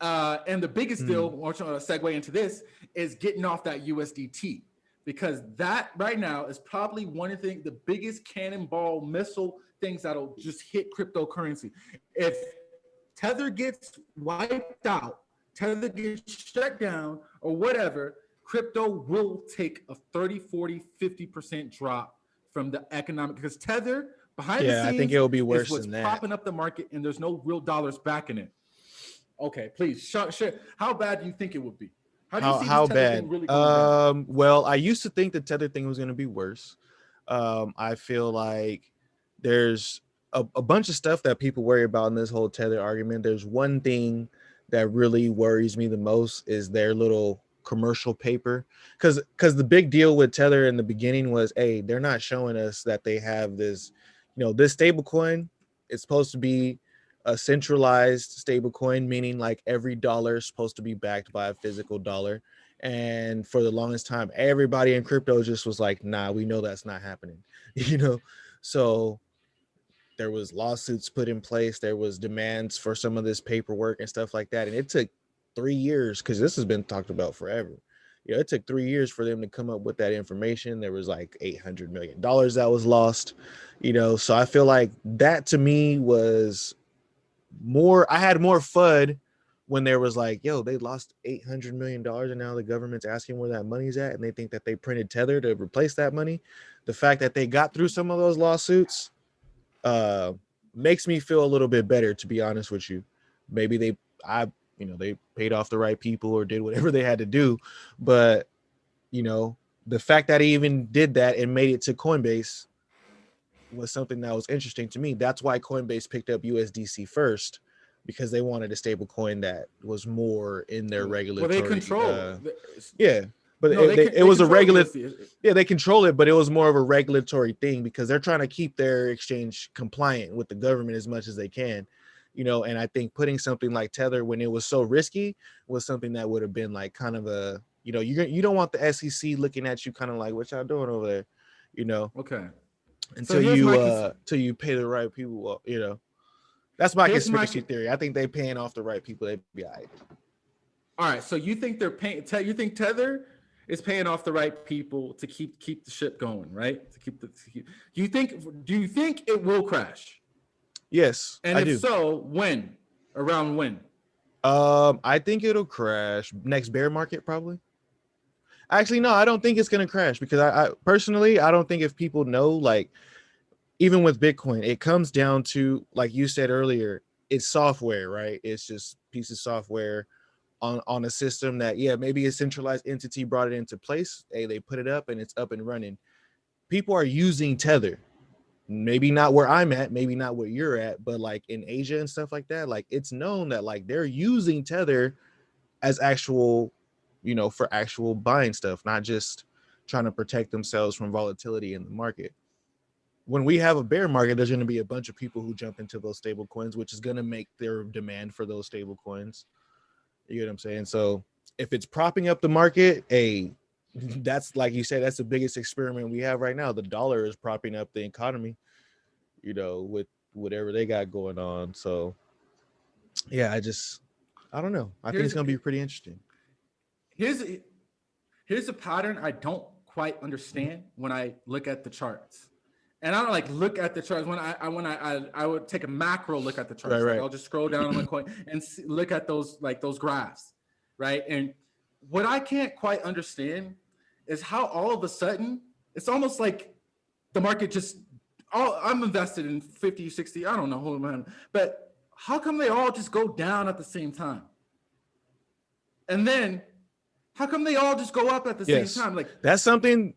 And the biggest deal, we're trying to segue into this, is getting off that USDT. Because that right now is probably one of the biggest cannonball missile things that'll just hit cryptocurrency. If Tether gets wiped out, Tether gets shut down or whatever, crypto will take a 30, 40, 50% drop from the economic, because Tether behind the scenes, I think it will be worse than that. Propping up the market, and there's no real dollars backing it. Okay, please share. How bad do you think it would be? How do you see how this Tether bad? thing really going down? Well, I used to think the Tether thing was going to be worse. I feel like there's a bunch of stuff that people worry about in this whole Tether argument. There's one thing that really worries me the most is their little commercial paper, because the big deal with Tether in the beginning was, hey, they're not showing us that they have this, this stable coin. It's supposed to be a centralized stable coin, meaning like every dollar is supposed to be backed by a physical dollar. And for the longest time, everybody in crypto just was like, nah, we know that's not happening. So there was lawsuits put in place, there was demands for some of this paperwork and stuff like that, and it took 3 years, because this has been talked about forever. It took 3 years for them to come up with that information. There was like $800 million that was lost, so I feel like that to me was more, I had more FUD when there was like, yo, they lost $800 million and now the government's asking where that money's at, and they think that they printed Tether to replace that money. The fact that they got through some of those lawsuits makes me feel a little bit better, to be honest with you. Maybe they paid off the right people or did whatever they had to do, but the fact that he even did that and made it to Coinbase was something that was interesting to me. That's why Coinbase picked up USDC first, because they wanted a stable coin that was more in their regulatory. Well, they control. But No, it was a regular, USD. yeah, they control it, but it was more of a regulatory thing because they're trying to keep their exchange compliant with the government as much as they can, you know. And I think putting something like Tether when it was so risky was something that would have been like kind of a, you know, you don't want the SEC looking at you kind of like, what y'all doing over there, you know. Okay. So Until you pay the right people, well, you know. That's my conspiracy theory. I think they paying off the right people. They'd be all right. All right. So you think they're paying? You think Tether is paying off the right people to keep the ship going, right? Do you think it will crash? Yes, and if so, when? Around when? I think it'll crash next bear market probably. Actually, no, I don't think it's gonna crash because I personally I don't think if people know, like, even with Bitcoin, it comes down to, like you said earlier, it's software, right? It's just piece of software on a system that, yeah, maybe a centralized entity brought it into place. Hey, they put it up and it's up and running. People are using Tether. Maybe not where I'm at, maybe not where you're at, but like in Asia and stuff like that, like it's known that like they're using Tether as actual, you know, for actual buying stuff, not just trying to protect themselves from volatility in the market. When we have a bear market, there's going to be a bunch of people who jump into those stable coins, which is going to make their demand for those stable coins. You get what I'm saying? So if it's propping up the market, that's, like you said, that's the biggest experiment we have right now. The dollar is propping up the economy, you know, with whatever they got going on. So yeah, I don't know. I think it's going to be pretty interesting. Here's a pattern I don't quite understand when I look at the charts. And I don't like look at the charts when I would take a macro look at the charts. Right. Like I'll just scroll down on my coin and look at those graphs, right? And what I can't quite understand is how all of a sudden it's almost like the market just I'm invested in 50, 60, I don't know who I'm, but how come they all just go down at the same time? And then how come they all just go up at the same time? Like that's something.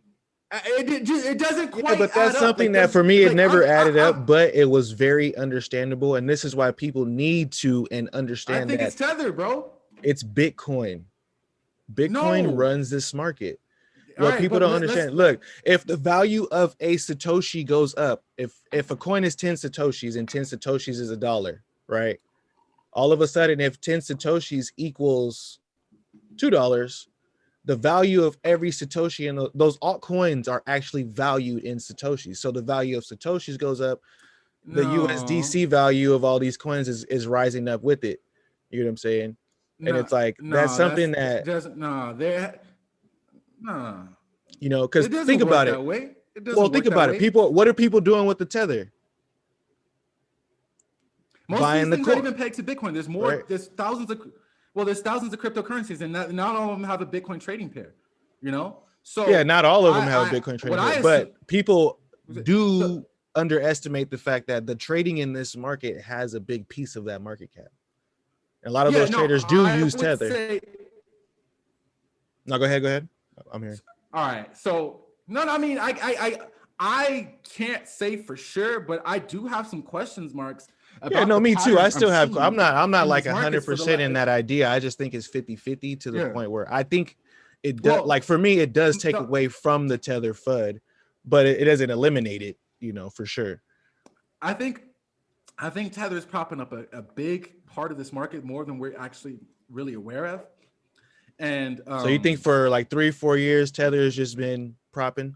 It doesn't quite. Yeah, but that's something that for me it never added up, but it was very understandable, and this is why people need to and understand. I think it's Tether, bro. It's Bitcoin. Bitcoin runs this market. What people don't understand. Look, if the value of a Satoshi goes up, if a coin is 10 Satoshis and 10 Satoshis is $1, right? All of a sudden, if 10 Satoshis equals $2, the value of every Satoshi and those altcoins are actually valued in Satoshis. So the value of Satoshis goes up. The USDC value of all these coins is rising up with it. You know what I'm saying? And it's like, that's something that doesn't, you know, because think about it. Well, think about it. People, what are people doing with the Tether? Most of these things aren't even pegged to Bitcoin. There's more. Right. There's thousands of cryptocurrencies, and not all of them have a Bitcoin trading pair. You know, so yeah, not all of them have a Bitcoin trading pair, but people do underestimate the fact that the trading in this market has a big piece of that market cap. And a lot of those traders do use Tether. No, go ahead. I'm here. All right. So I mean, I can't say for sure, but I do have some questions marks. Yeah, no, me too. I still have. I'm not like 100% in that idea. I just think it's 50-50 to the point where I think it does. Like for me, it does take away from the Tether FUD, but it doesn't eliminate it. You know, for sure. I think Tether is propping up a big part of this market more than we're actually really aware of. And so you think for like 3-4 years, Tether has just been propping?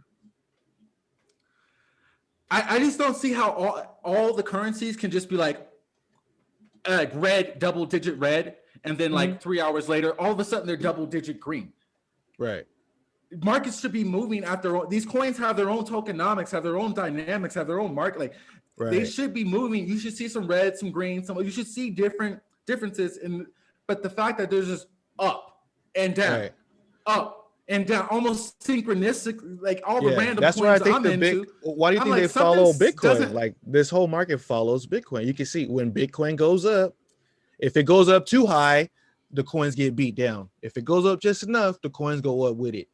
I just don't see how all the currencies can just be like red, double digit red, and then like 3 hours later, all of a sudden they're double digit green. Right. Markets should be moving at their own. These coins have their own tokenomics, have their own dynamics, have their own market. Like they should be moving. You should see some red, some green, you should see differences but the fact that there's just up and down, up and down, almost synchronistic, like all the random. That's why I think why do you think they follow Bitcoin? Like this whole market follows Bitcoin. You can see when Bitcoin goes up, if it goes up too high, the coins get beat down. If it goes up just enough, the coins go up with it.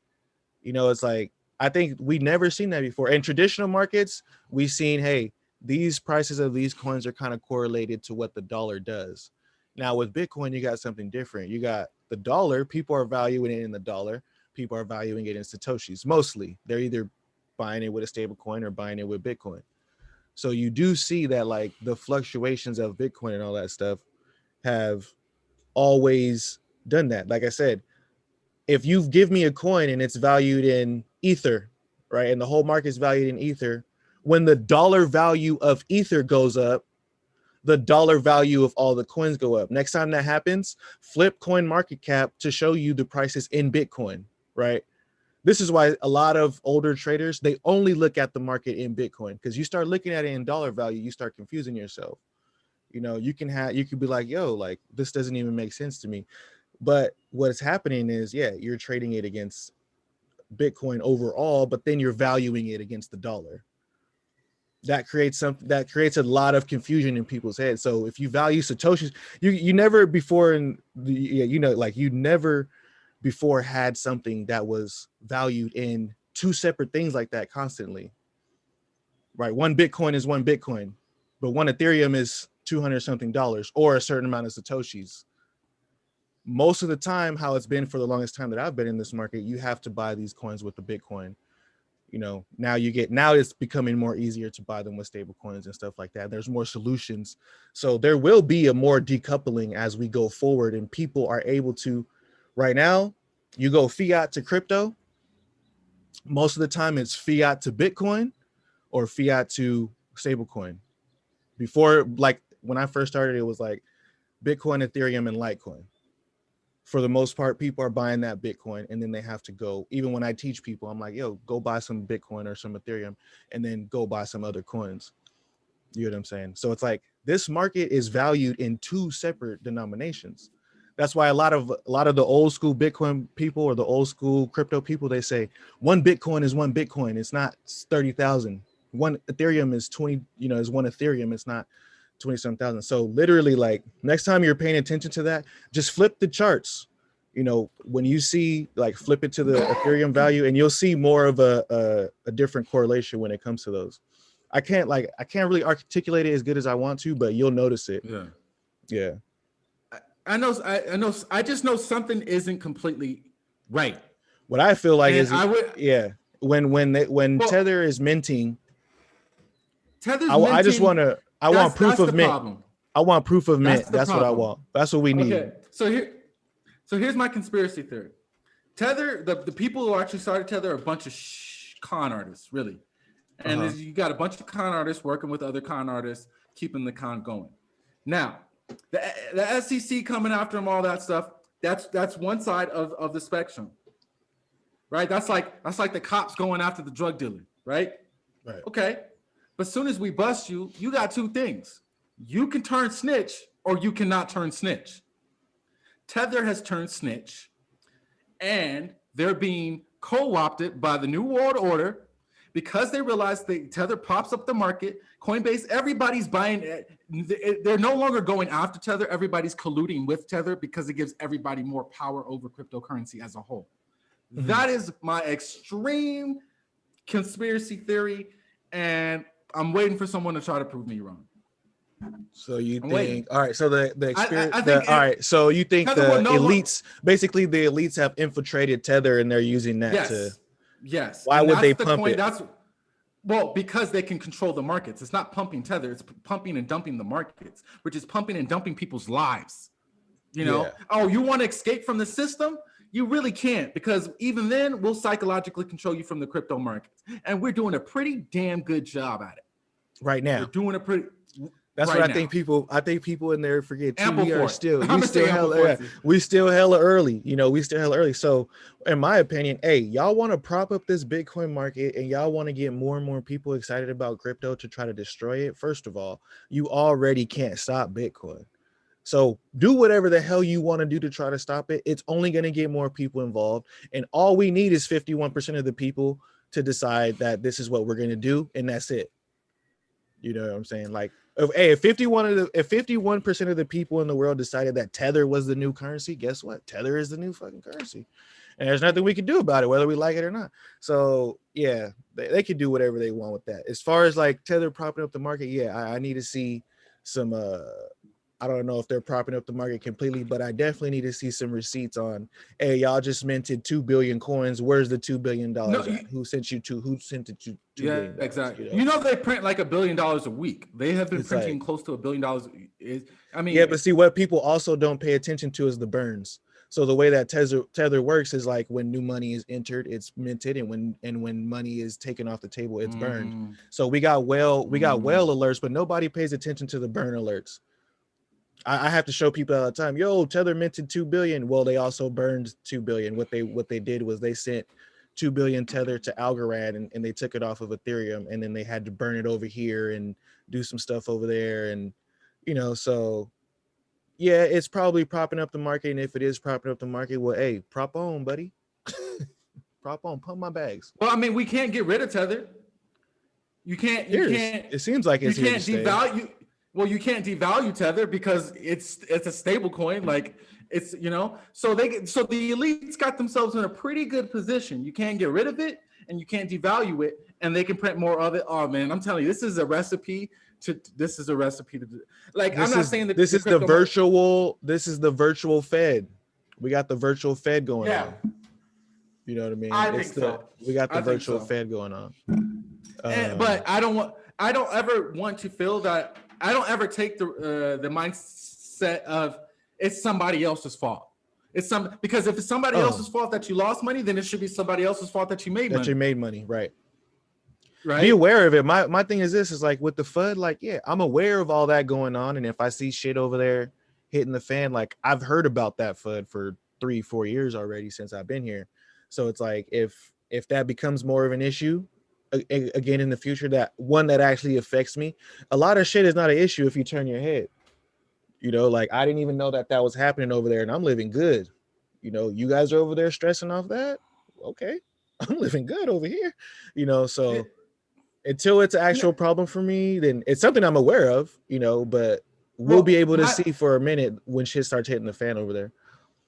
You know, it's like, I think we never seen that before. In traditional markets, we've seen, hey, these prices of these coins are kind of correlated to what the dollar does. Now with Bitcoin, you got something different. You got the dollar, people are valuing it in the dollar, people are valuing it in Satoshis. Mostly they're either buying it with a stable coin or buying it with Bitcoin. So you do see that like the fluctuations of Bitcoin and all that stuff have always done that. Like I said, if you give me a coin and it's valued in Ether, right, and the whole market is valued in Ether, when the dollar value of Ether goes up, the dollar value of all the coins go up. Next time that happens, flip coin market cap to show you the prices in Bitcoin, right? This is why a lot of older traders, they only look at the market in Bitcoin, because you start looking at it in dollar value, you start confusing yourself. You know, you could be like, yo, like this doesn't even make sense to me. But what's happening is, yeah, you're trading it against Bitcoin overall, but then you're valuing it against the dollar. That creates a lot of confusion in people's heads. So if you value Satoshis, you never before in the, you know, like you never before had something that was valued in two separate things like that constantly, right? One Bitcoin is one Bitcoin, but one Ethereum is $200 something or a certain amount of Satoshis. Most of the time, how it's been for the longest time that I've been in this market, you have to buy these coins with the Bitcoin. You know, now it's becoming more easier to buy them with stable coins and stuff like that. There's more solutions. So there will be a more decoupling as we go forward, and people are able to, right now, you go fiat to crypto. Most of the time it's fiat to Bitcoin or fiat to stablecoin. Before, like when I first started, it was like Bitcoin, Ethereum, and Litecoin. For the most part, people are buying that Bitcoin, and then they have to go, even when I teach people, I'm like, yo, go buy some Bitcoin or some Ethereum, and then go buy some other coins. You know what I'm saying? So it's like this market is valued in two separate denominations. That's why a lot of the old school Bitcoin people or the old school crypto people, they say one Bitcoin is one Bitcoin. It's not 30,000. One Ethereum is 20, you know, is one Ethereum. It's not 20-some thousand. So literally, like, next time you're paying attention to that, just flip the charts. You know, when you see, like, flip it to the Ethereum value, and you'll see more of a different correlation when it comes to those. I can't really articulate it as good as I want to, but you'll notice it. Yeah. I know. I just know something isn't completely right. What I feel like when Tether is minting, I just want to. I want proof of mint. Problem. I want proof of mint. That's what I want. That's what we need. Okay. So here's my conspiracy theory. Tether, the people who actually started Tether are a bunch of con artists, really. And you got a bunch of con artists working with other con artists, keeping the con going. Now, the SEC coming after them, all that stuff, that's one side of the spectrum. Right? That's like the cops going after the drug dealer, right? Right. Okay. But as soon as we bust you, you got two things. You can turn snitch or you cannot turn snitch. Tether has turned snitch, and they're being co-opted by the New World Order because they realize Tether props up the market. Coinbase, everybody's buying it. They're no longer going after Tether. Everybody's colluding with Tether because it gives everybody more power over cryptocurrency as a whole. Mm-hmm. That is my extreme conspiracy theory, and I'm waiting for someone to try to prove me wrong. So you think, all right, so the experience, all right, so you think the elites, basically the elites have infiltrated Tether and they're using that to, yes. Why would they pump it? Well, because they can control the markets. It's not pumping Tether, it's pumping and dumping the markets, which is pumping and dumping people's lives. You know, oh, you want to escape from the system? You really can't, because even then we'll psychologically control you from the crypto markets. And we're doing a pretty damn good job at it. Right now. We're doing a pretty... That's right what I think people in there forget too. We still hella early. You know, we still hella early. So in my opinion, hey, y'all want to prop up this Bitcoin market and y'all want to get more and more people excited about crypto to try to destroy it. First of all, you already can't stop Bitcoin. So do whatever the hell you want to do to try to stop it. It's only going to get more people involved. And all we need is 51% of the people to decide that this is what we're going to do. And that's it. You know what I'm saying? Like, if 51% of the people in the world decided that Tether was the new currency, guess what? Tether is the new fucking currency. And there's nothing we can do about it, whether we like it or not. So yeah, they can do whatever they want with that. As far as like Tether propping up the market, yeah, I need to see some I don't know if they're propping up the market completely, but I definitely need to see some receipts on, hey, y'all just minted 2 billion coins. Where's the $2 billion at? Who sent it to $2 billion? Exactly. You know? They print like $1 billion a week. They have been printing like, close to $1 billion. I mean, yeah, but see, what people also don't pay attention to is the burns. So the way that tether works is like when new money is entered, it's minted, and when money is taken off the table, it's burned. So we got whale alerts, but nobody pays attention to the burn alerts. I have to show people all the time, yo, Tether minted 2 billion. Well, they also burned 2 billion. What they did was they sent 2 billion Tether to Algorand, and they took it off of Ethereum, and then they had to burn it over here and do some stuff over there, and so yeah, it's probably propping up the market. And if it is propping up the market, well, hey, prop on, buddy. Prop on, pump my bags. Well, I mean, we can't get rid of Tether. You can't. It seems like it's you can't devalue. Well, you can't devalue Tether because it's a stable coin. Like it's so the elites got themselves in a pretty good position. You can't get rid of it and you can't devalue it, and they can print more of it. Oh man, I'm telling you, this is a recipe to do. Like I'm not saying that this is the virtual Fed. We got the virtual Fed going on. You know what I mean? I think so. We got the virtual Fed going on. But I don't ever want to feel that. I don't ever take the mindset of it's somebody else's fault. Because if it's somebody else's fault that you lost money, then it should be somebody else's fault that you made money. That you made money, right? Right. Be aware of it. My thing is this: is like with the FUD, like I'm aware of all that going on, and if I see shit over there hitting the fan, like I've heard about that FUD for 3-4 years already since I've been here. So it's like if that becomes more of an issue again in the future, that one that actually affects me, a lot of shit is not an issue if you turn your head. Like I didn't even know that was happening over there, and I'm living good. You guys are over there stressing off that. Okay, I'm living good over here. So until it's an actual problem for me, then it's something I'm aware of. But we'll be able to see for a minute when shit starts hitting the fan over there.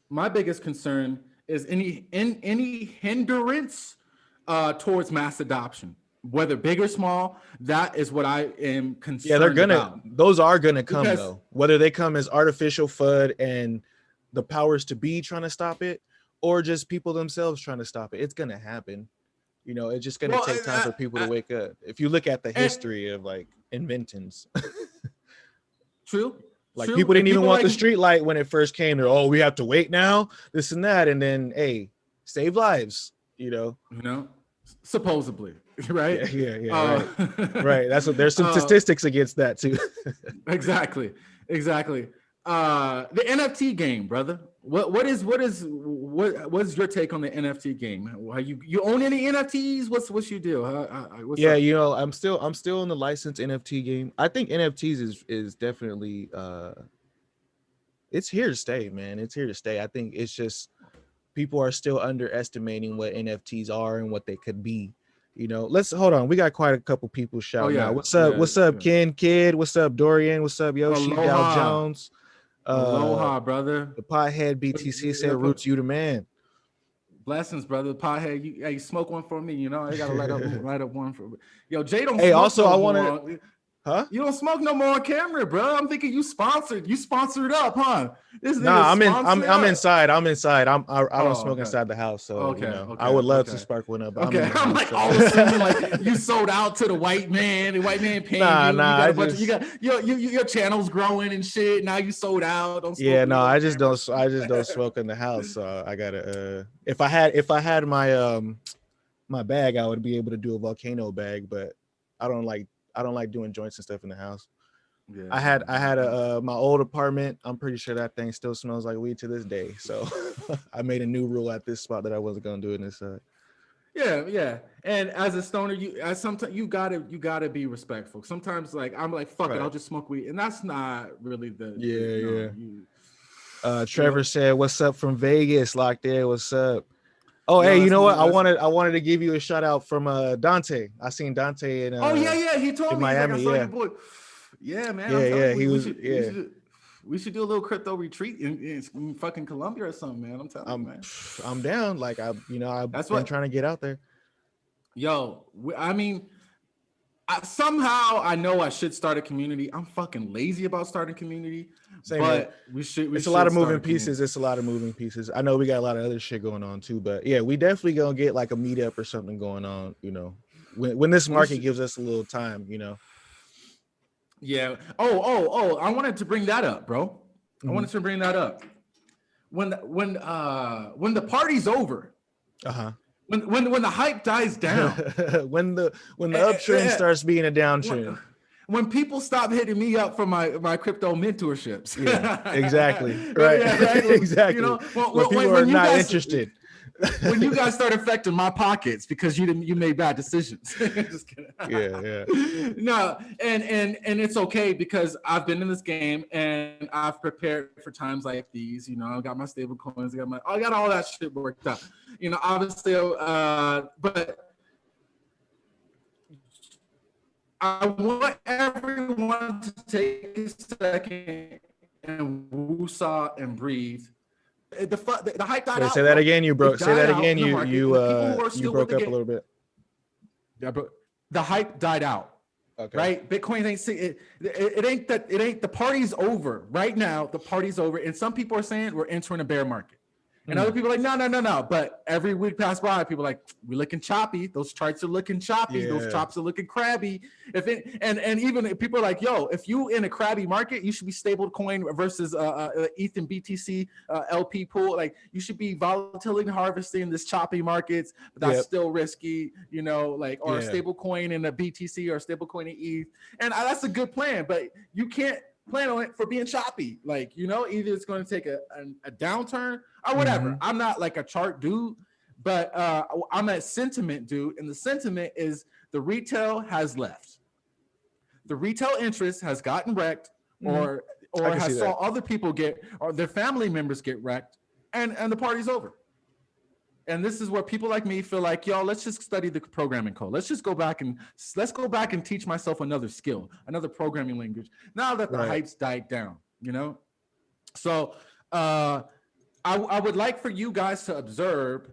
My biggest concern is any hindrance towards mass adoption, whether big or small. That is what I am concerned about. Those are gonna come though, whether they come as artificial FUD and the powers to be trying to stop it, or just people themselves trying to stop it. It's gonna happen. It's just gonna take time for people to wake up. If you look at the history of like inventions, true. Like people didn't even want the street light when it first came. They're, we have to wait now, this and that, and then save lives. Supposedly, right? Yeah. Right. That's what there's some statistics against that too. Exactly. The NFT game, brother. What's your take on the NFT game? You own any NFTs? What's your deal? I'm still in the licensed NFT game. I think NFTs is definitely it's here to stay, man. It's here to stay. I think it's just people are still underestimating what NFTs are and what they could be. Let's hold on. We got quite a couple people shouting out. What's up? What's up, Ken Kid? What's up, Dorian? What's up, Yoshi? Dow Jones. Aloha, brother. The Pothead BTC said, Rootz, you the man. Blessings, brother. Pothead, you smoke one for me. I gotta light up one for me. Yo, Jay don't. Hey, also I want to. Huh? You don't smoke no more on camera, bro. I'm thinking you sponsored. You sponsored up, huh? I'm inside. I don't smoke inside the house, so I would love to spark one up. But I'm like all of a sudden, like you sold out to the white man. The white man paying you. Your channel's growing and shit. Now you sold out. I just don't smoke in the house. So I gotta. If I had my my bag, I would be able to do a volcano bag, but I don't like doing joints and stuff in the house. Yeah. I had my old apartment. I'm pretty sure that thing still smells like weed to this day. So I made a new rule at this spot that I wasn't gonna do it this side. Yeah. And as a stoner, sometimes you gotta be respectful. Sometimes I'm like, fuck it, I'll just smoke weed, and that's not really the Trevor said, "What's up from Vegas?" Locked there. What's up? Oh, hey, you know what? I wanted to give you a shout out from Dante. I seen Dante in he told me Miami. Your boy. Yeah, man. We should do a little crypto retreat in fucking Colombia or something, man. I'm telling you, man. I'm down. Like I've been trying to get out there. Yo, I mean, somehow I know I should start a community. I'm fucking lazy about starting community. Same here. We should. It's a lot of moving pieces. It's a lot of moving pieces. I know we got a lot of other shit going on too, but yeah, we definitely gonna get like a meetup or something going on. You know, when this market gives us a little time. You know. Yeah. Oh! I wanted to bring that up, bro. I wanted to bring that up. When the party's over. When the hype dies down. when the uptrend starts being a downtrend. When people stop hitting me up for my crypto mentorships. Yeah, exactly. Right. Yeah, right. Exactly. You know, when people are not interested. When you guys start affecting my pockets because you made bad decisions. Just kidding. Yeah. No, and it's okay because I've been in this game and I've prepared for times like these. You know, I got my stable coins, I got all that shit worked out. You know, obviously, but I want everyone to take a second and woosah and breathe. The hype died out. Say that again. You broke. Say that again. You broke up a little bit. Yeah, but the hype died out. Okay. Right? Bitcoin ain't it ain't that it ain't the party's over right now. The party's over, and some people are saying we're entering a bear market. And other people are like, no. But every week passed by, people are like, we're looking choppy. Those charts are looking choppy. Yeah. Those chops are looking crabby. And even people are like, yo, if you in a crabby market, you should be stable coin versus ETH and BTC LP pool. Like you should be volatility harvesting this choppy markets, but that's still risky, you know, like or a stable coin in a BTC or a stable coin in ETH. And that's a good plan, but you can't plan on it for being choppy. Like, you know, either it's going to take a downturn or whatever. I'm not like a chart dude, but I'm a sentiment dude. And the sentiment is the retail has left. The retail interest has gotten wrecked or has saw other people get, or their family members get wrecked, and the party's over. And this is where people like me feel like, yo, let's just study the programming code. Let's go back and teach myself another skill, another programming language. Now that the hype's died down, you know? So I would like for you guys to observe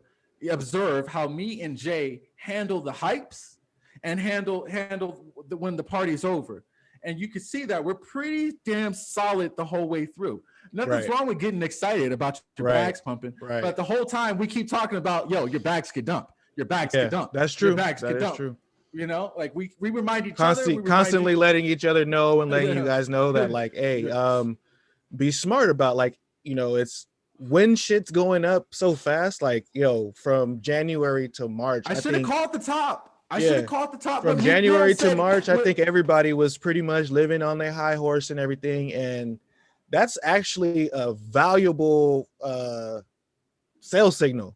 how me and Jay handle the hypes and handle when the party's over. And you can see that we're pretty damn solid the whole way through. Nothing's wrong with getting excited about your bags pumping. But the whole time we keep talking about, yo, your bags get dumped. Your bags get dumped. That's true. Your bags get dumped. True. You know, like we remind each other. Constantly letting each other know and letting you guys know that, like, hey, be smart about, like, you know, it's when shit's going up so fast, like, yo, from January to March. I should have called the top. I should have caught the top. From January to March, I think everybody was pretty much living on their high horse and everything. And that's actually a valuable sales signal.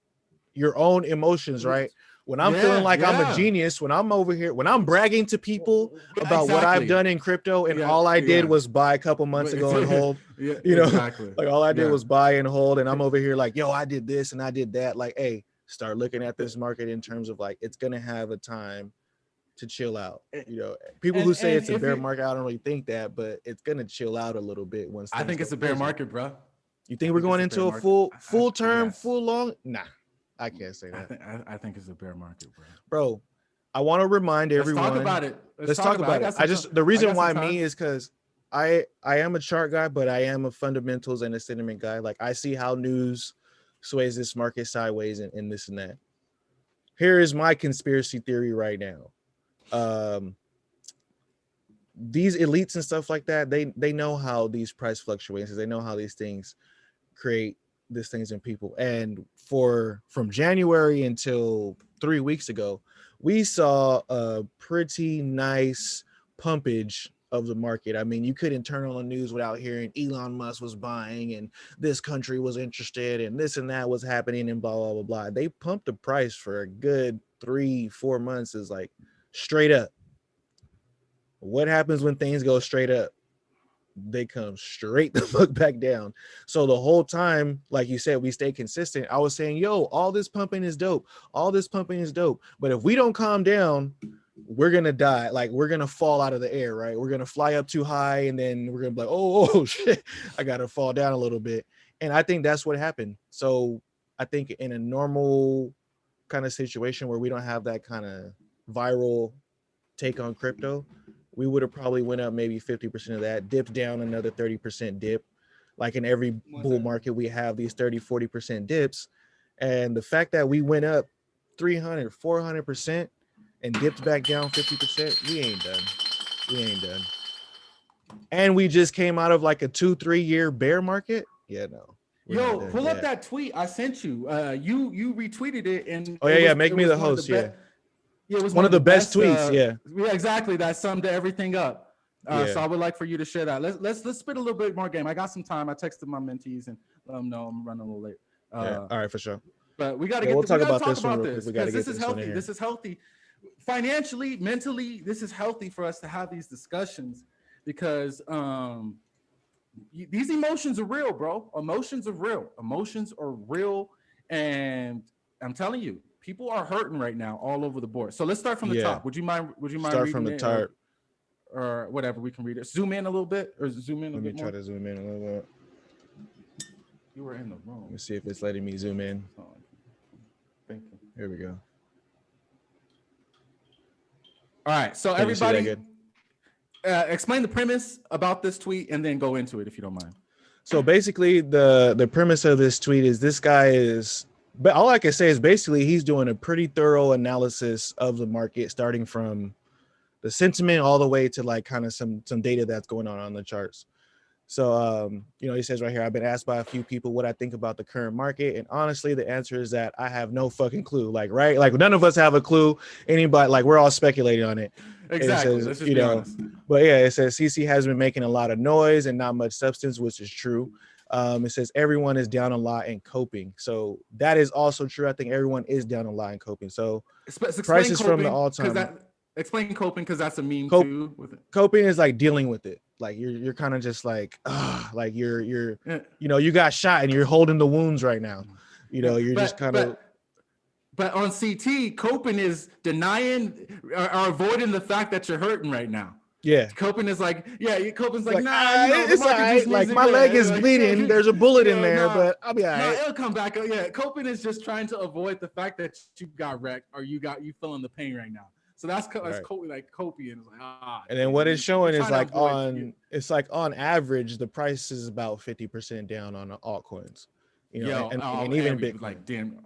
Your own emotions, right? When I'm feeling like I'm a genius, when I'm over here, when I'm bragging to people about what I've done in crypto, and all I did was buy a couple months ago and hold, you know, like all I did was buy and hold. And I'm over here like, yo, I did this and I did that. Like, hey, start looking at this market in terms of like, it's going to have a time to chill out. You know, people who say it's a bear market, I don't really think that, but it's going to chill out a little bit. Once I think it's a bear market, bro. You think we're going into a full term, full long? Nah, I can't say that. I think it's a bear market, bro. I want to remind everyone. Let's talk about it. Let's talk about it. The reason why me is because I am a chart guy, but I am a fundamentals and a sentiment guy. Like I see how news sways this market sideways and this and that. Here is my conspiracy theory right now. These elites and stuff like that, they know how these price fluctuations, they know how these things create these things in people. And from January until 3 weeks ago, we saw a pretty nice pumpage of the market. I mean, you couldn't turn on the news without hearing Elon Musk was buying and this country was interested and this and that was happening and blah, blah, blah, blah. They pumped the price for a good 3-4 months is like straight up. What happens when things go straight up? They come straight the fuck back down. So the whole time, like you said, we stay consistent. I was saying, yo, all this pumping is dope. All this pumping is dope. But if we don't calm down, we're gonna die. Like we're gonna fall out of the air, right? We're gonna fly up too high and then we're gonna be like, oh shit, I gotta fall down a little bit. And I think that's what happened. So I think in a normal kind of situation where we don't have that kind of viral take on crypto, we would have probably went up maybe 50% of that, dipped down another 30% dip. Like in every bull market, we have these 30-40% dips. And the fact that we went up 300-400% and dipped back down 50%, we ain't done. We ain't done. And we just came out of like a 2-3 year bear market. Yeah, no. Yo, pull up that tweet I sent you. You retweeted it, and make me the host. Yeah, it was one of the best tweets. Yeah, exactly. That summed everything up. So I would like for you to share that. Let's spit a little bit more game. I got some time. I texted my mentees and let them know I'm running a little late. All right, for sure. But we got to get. We'll talk about this because this is healthy. This is healthy. Financially, mentally, this is healthy for us to have these discussions because these emotions are real, bro. Emotions are real, and I'm telling you, people are hurting right now all over the board. So let's start from the top. Would you mind start from the top or whatever? We can read it. Zoom in a little bit, or zoom in. Let me try to zoom in a little bit. You were in the room. Let me see if it's letting me zoom in. Thank you. Here we go. All right, so everybody. Explain the premise about this tweet and then go into it if you don't mind. So basically the premise of this tweet is this guy is, but all I can say is basically he's doing a pretty thorough analysis of the market, starting from the sentiment all the way to like kind of some data that's going on the charts. So, he says right here, I've been asked by a few people what I think about the current market. And honestly, the answer is that I have no fucking clue. Like, right? Like none of us have a clue. Anybody, like we're all speculating on it. Exactly. It says, let's just be honest. But yeah, it says CC has been making a lot of noise and not much substance, which is true. It says everyone is down a lot in coping. So that is also true. I think everyone is down a lot in coping. So prices from the all-time. Explain coping because that's a meme too. With it. Coping is like dealing with it. Like you're kind of just like, like you're you got shot and you're holding the wounds right now. You're just kind of. But on CT, coping is denying or avoiding the fact that you're hurting right now. Yeah. Coping is like, coping's like, it's all right. Like my leg is bleeding. There's a bullet in there, but I'll be all right. It'll come back. Yeah. Coping is just trying to avoid the fact that you got wrecked or you feeling the pain right now. So that's right. Like coping is like and then what it's showing is like on average the price is about 50% down on the altcoins, and even Bitcoin, like damn,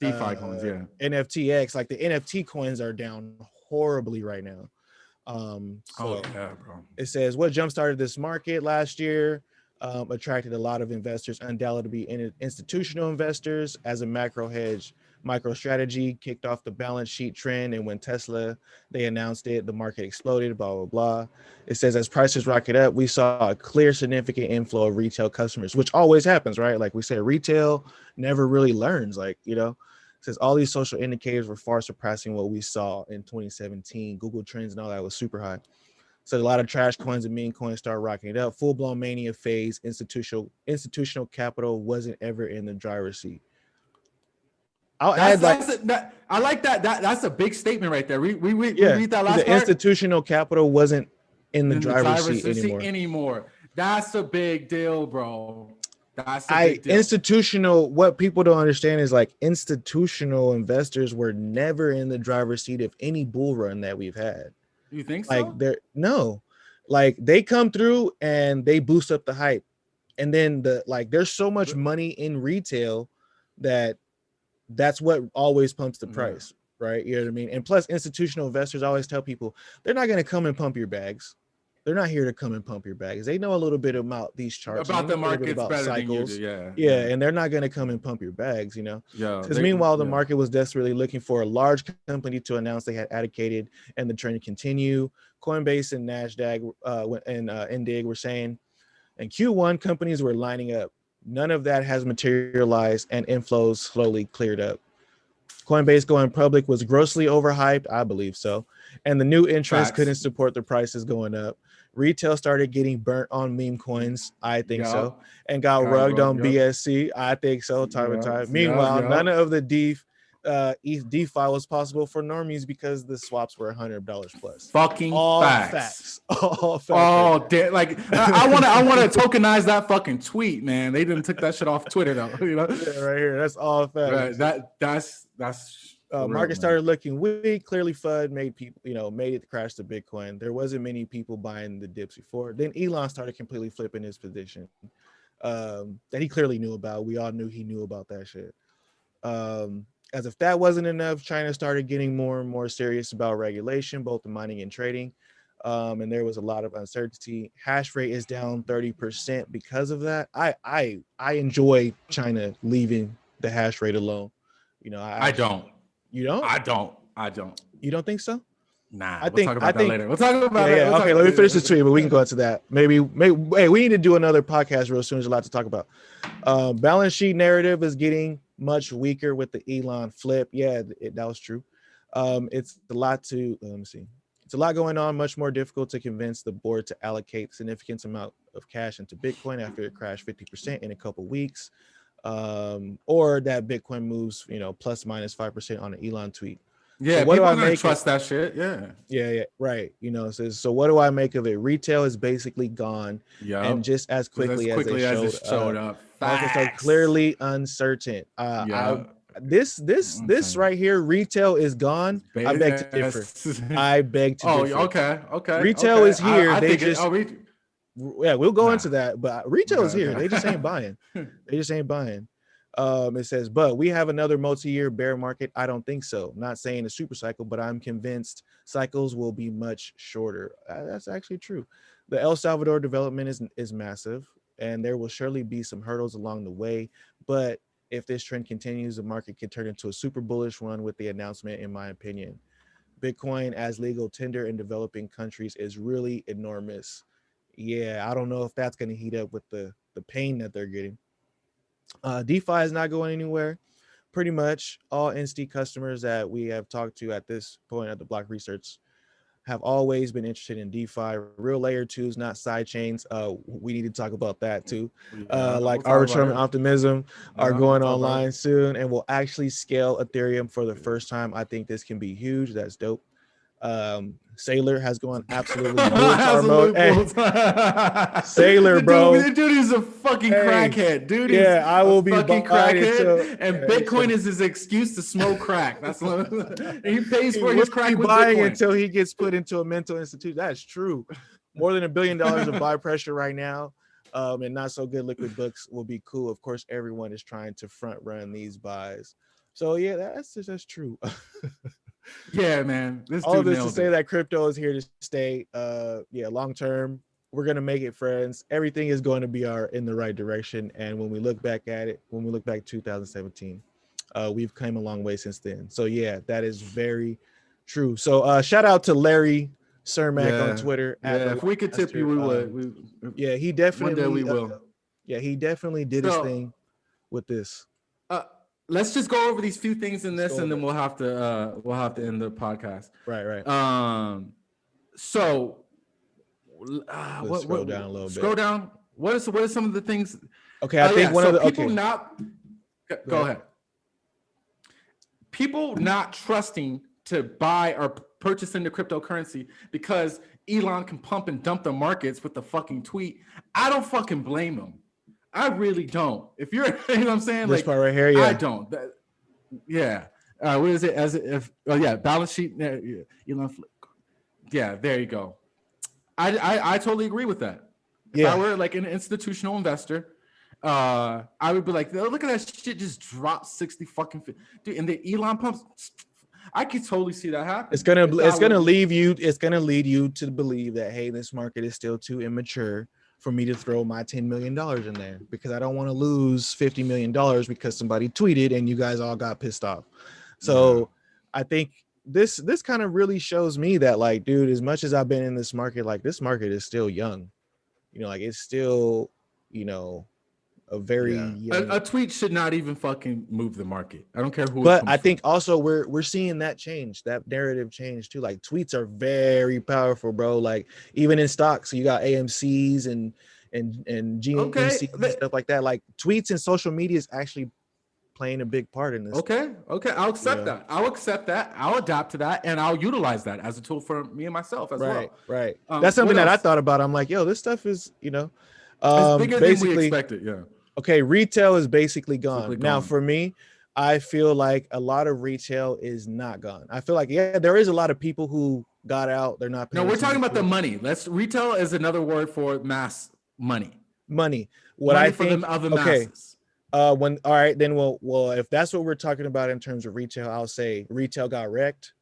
DeFi coins, yeah. NFTX, like the NFT coins are down horribly right now. Bro. It says what jump-started this market last year attracted a lot of investors, undoubtedly institutional investors as a macro hedge. MicroStrategy kicked off the balance sheet trend, and when Tesla, they announced it, the market exploded, blah, blah, blah. It says as prices rocket up, we saw a clear, significant inflow of retail customers, which always happens, right? Like we say, retail never really learns, it says all these social indicators were far surpassing what we saw in 2017. Google Trends and all that was super high. So a lot of trash coins and meme coins start rocking it up. Full-blown mania phase, institutional capital wasn't ever in the driver's seat. I like that. That's a big statement right there. We read that last part. The institutional capital wasn't in the driver's seat anymore. That's a big deal, bro. That's a big deal. Institutional. What people don't understand is like institutional investors were never in the driver's seat of any bull run that we've had. You think so? Like they come through and they boost up the hype, and then there's so much money in retail that's what always pumps the price, right? You know what I mean? And plus, institutional investors always tell people they're not going to come and pump your bags. They're not here to come and pump your bags. They know a little bit about these charts, about the markets, about cycles. Than you do, yeah, and they're not going to come and pump your bags, Because meanwhile, the market was desperately looking for a large company to announce they had advocated and the trend to continue. Coinbase and Nasdaq and Indig were saying, in Q1, companies were lining up. None of that has materialized and inflows slowly cleared up. Coinbase going public was grossly overhyped, I believe so. And the new entrants couldn't support the prices going up. Retail started getting burnt on meme coins, I think so. And got rugged on BSC, I think so, time and time. Meanwhile, none of the DeFi was possible for normies because the swaps were $100 plus. Fucking all facts. All facts. Oh, like I want to tokenize that fucking tweet, man. They didn't took that shit off Twitter though. Yeah, right here. That's all facts. Right. That's Market started looking weak. Clearly, FUD made people, made it crash to Bitcoin. There wasn't many people buying the dips before. Then Elon started completely flipping his position that he clearly knew about. We all knew he knew about that shit. As if that wasn't enough, China started getting more and more serious about regulation, both in mining and trading. And there was a lot of uncertainty. Hash rate is down 30% because of that. I enjoy China leaving the hash rate alone. I don't. You don't? I don't. You don't think so? Nah, we'll talk about that later. We'll talk about it. Yeah, okay, let me finish this tweet, but we can go into that. Maybe, hey, we need to do another podcast real soon. There's a lot to talk about. Balance sheet narrative is getting much weaker with the Elon flip. Yeah, that was true. It's a lot to, let me see. It's a lot going on, much more difficult to convince the board to allocate significant amount of cash into Bitcoin after it crashed 50% in a couple weeks. Or that Bitcoin moves, plus minus 5% on an Elon tweet. Yeah, so people are gonna trust that shit. Yeah, right. It says, so what do I make of it? Retail is basically gone, and just as quickly as it showed up, markets are clearly uncertain. This right here, retail is gone. I beg to differ. I beg to differ. Okay. Retail is here. We'll go into that, but retail is here. They just ain't buying. It says, but we have another multi-year bear market. I don't think so. Not saying a super cycle, but I'm convinced cycles will be much shorter. That's actually true. The El Salvador development is massive, and there will surely be some hurdles along the way. But if this trend continues, the market can turn into a super bullish one with the announcement, in my opinion. Bitcoin as legal tender in developing countries is really enormous. Yeah, I don't know if that's going to heat up with the pain that they're getting. DeFi is not going anywhere. Pretty much all NST customers that we have talked to at this point at the Block Research have always been interested in DeFi, real layer twos, not side chains. We need to talk about that too. Like Arbitrum and Optimism are going online soon and will actually scale Ethereum for the first time. I think this can be huge. That's dope. Sailor has gone absolutely bullstar mode. Hey, Sailor, bro. Dude is a fucking crackhead. Dude is I will be fucking crackhead. And Bitcoin is his excuse to smoke crack. That's what he pays for his crack with buying Bitcoin until he gets put into a mental institution. That's true. More than $1 billion of buy pressure right now. And not so good liquid books will be cool. Of course, everyone is trying to front run these buys. So yeah, that's true. Yeah, man. All this to say that crypto is here to stay. Long term, we're gonna make it, friends. Everything is going to be in the right direction. And when we look back at it, 2017, we've come a long way since then. So yeah, that is very true. So shout out to Larry Cermak on Twitter. If we could tip you, we would. He definitely. One day we will. He definitely did his thing with this. Let's just go over these few things in this, and then we'll have to end the podcast. Right. So, scroll down a little bit. Scroll down. What are some of the things? Okay, I think one of the people go ahead. People not trusting to buy or purchase into cryptocurrency because Elon can pump and dump the markets with the fucking tweet. I don't fucking blame him. I really don't. If you're, you know what I'm saying? This part right here, yeah. I don't. What is it? Balance sheet. Elon. Yeah, there you go. I totally agree with that. If I were like an institutional investor, I would be like, look at that shit just dropped 60 fucking dude, and the Elon pumps. I could totally see that happen. It's gonna lead you to believe that, hey, this market is still too immature for me to throw my $10 million in there because I don't want to lose $50 million because somebody tweeted and you guys all got pissed off. So I think this kind of really shows me that, like, dude, as much as I've been in this market, like, this market is still young. Like, it's still, a very young... a tweet should not even fucking move the market. I don't care who. But I think also we're seeing that change, that narrative change too. Like, tweets are very powerful, bro. Like, even in stocks, so you got AMCs and GMCs and stuff like that. Like, tweets and social media is actually playing a big part in this. Okay, I'll accept that. I'll accept that. I'll adapt to that, and I'll utilize that as a tool for me and myself as well. Right. That's something that I thought about. I'm like, yo, this stuff is, it's bigger than we expected. Yeah. Okay, retail is basically gone. Now, for me, I feel like a lot of retail is not gone. I feel like, yeah, there is a lot of people who got out. They're not paying No, we're talking attention about to the it. money. Retail is another word for mass money. Money. What I Money for think, the other okay, masses. when all right, then well, if that's what we're talking about in terms of retail, I'll say retail got wrecked.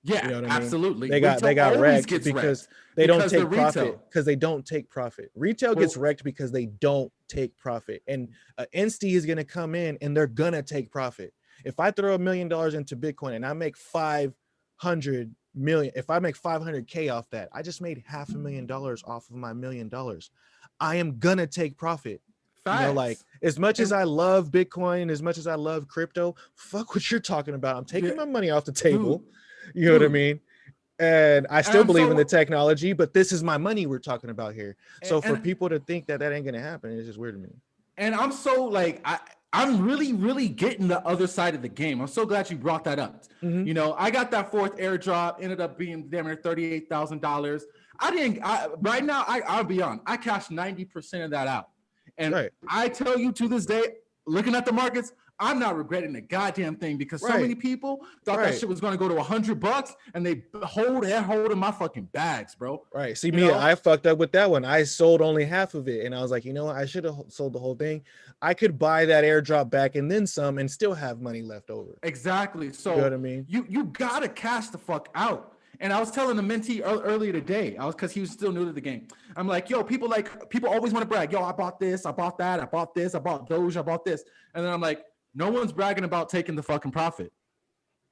You Yeah, know what I mean? absolutely. They Retail got always wrecked gets because wrecked they don't because the take profit. retail. Because they don't take profit. Retail gets Well, wrecked because they don't take profit. And Insti is gonna come in and they're gonna take profit. If I throw $1 million into Bitcoin and I make 500 million, if I make 500K off that, I just made $500,000 off of my $1 million. I am gonna take profit. You know, like facts. as much as And I love Bitcoin, as much as I love crypto, fuck what you're talking about. I'm yeah, taking my money off the dude, table. You know what I dude. mean? And I And still I'm believe in the so technology, but this is my money we're talking about here. So for and people to think that ain't gonna happen, it's just weird to me. and I'm so like I'm really, really getting the other side of the game. I'm so glad you brought that up. Mm-hmm. You know, I got that fourth airdrop, ended up being damn near $38,000. Right now, I'll be on. I cashed 90% of that out. And Right. I tell you to this day, looking at the markets, I'm not regretting a goddamn thing because so many people thought that shit was going to go to $100 and they hold in my fucking bags, bro. Right. See, me, I fucked up with that one. I sold only half of it. And I was like, you know what? I should have sold the whole thing. I could buy that airdrop back and then some and still have money left over. Exactly. So you know what I mean? You gotta cash the fuck out. And I was telling the mentee earlier today, because he was still new to the game. I'm like, yo, people always want to brag. Yo, I bought this, I bought that, I bought this, I bought Doge, I bought this. And then I'm like, no one's bragging about taking the fucking profit.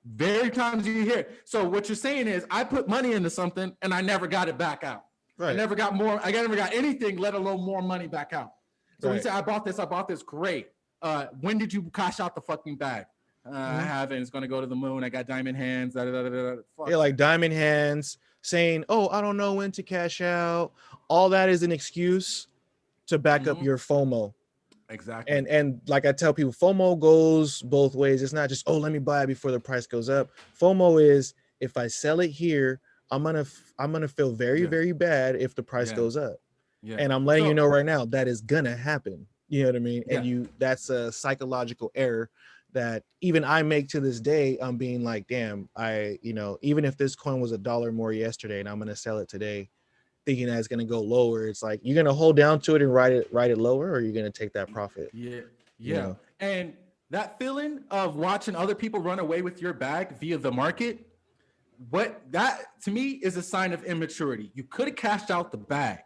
Very times you hear. So what you're saying is I put money into something and I never got it back out. Right. I never got anything, let alone more money back out. So we say, I bought this, great. When did you cash out the fucking bag? I haven't. It's going to go to the moon. I got diamond hands. Yeah, like diamond hands saying, oh, I don't know when to cash out. All that is an excuse to back up your FOMO. Exactly. And like I tell people, FOMO goes both ways. It's not just, oh, let me buy it before the price goes up. FOMO is if I sell it here, I'm gonna feel very, very bad if the price goes up. Yeah. And I'm letting you know right now that is gonna happen. You know what I mean? Yeah. And that's a psychological error that even I make to this day. I'm being like, damn, even if this coin was $1 more yesterday and I'm gonna sell it today, thinking that it's gonna go lower, it's like you're gonna hold down to it and ride it lower, or you're gonna take that profit. Yeah. You know? And that feeling of watching other people run away with your bag via the market, that to me is a sign of immaturity. You could have cashed out the bag.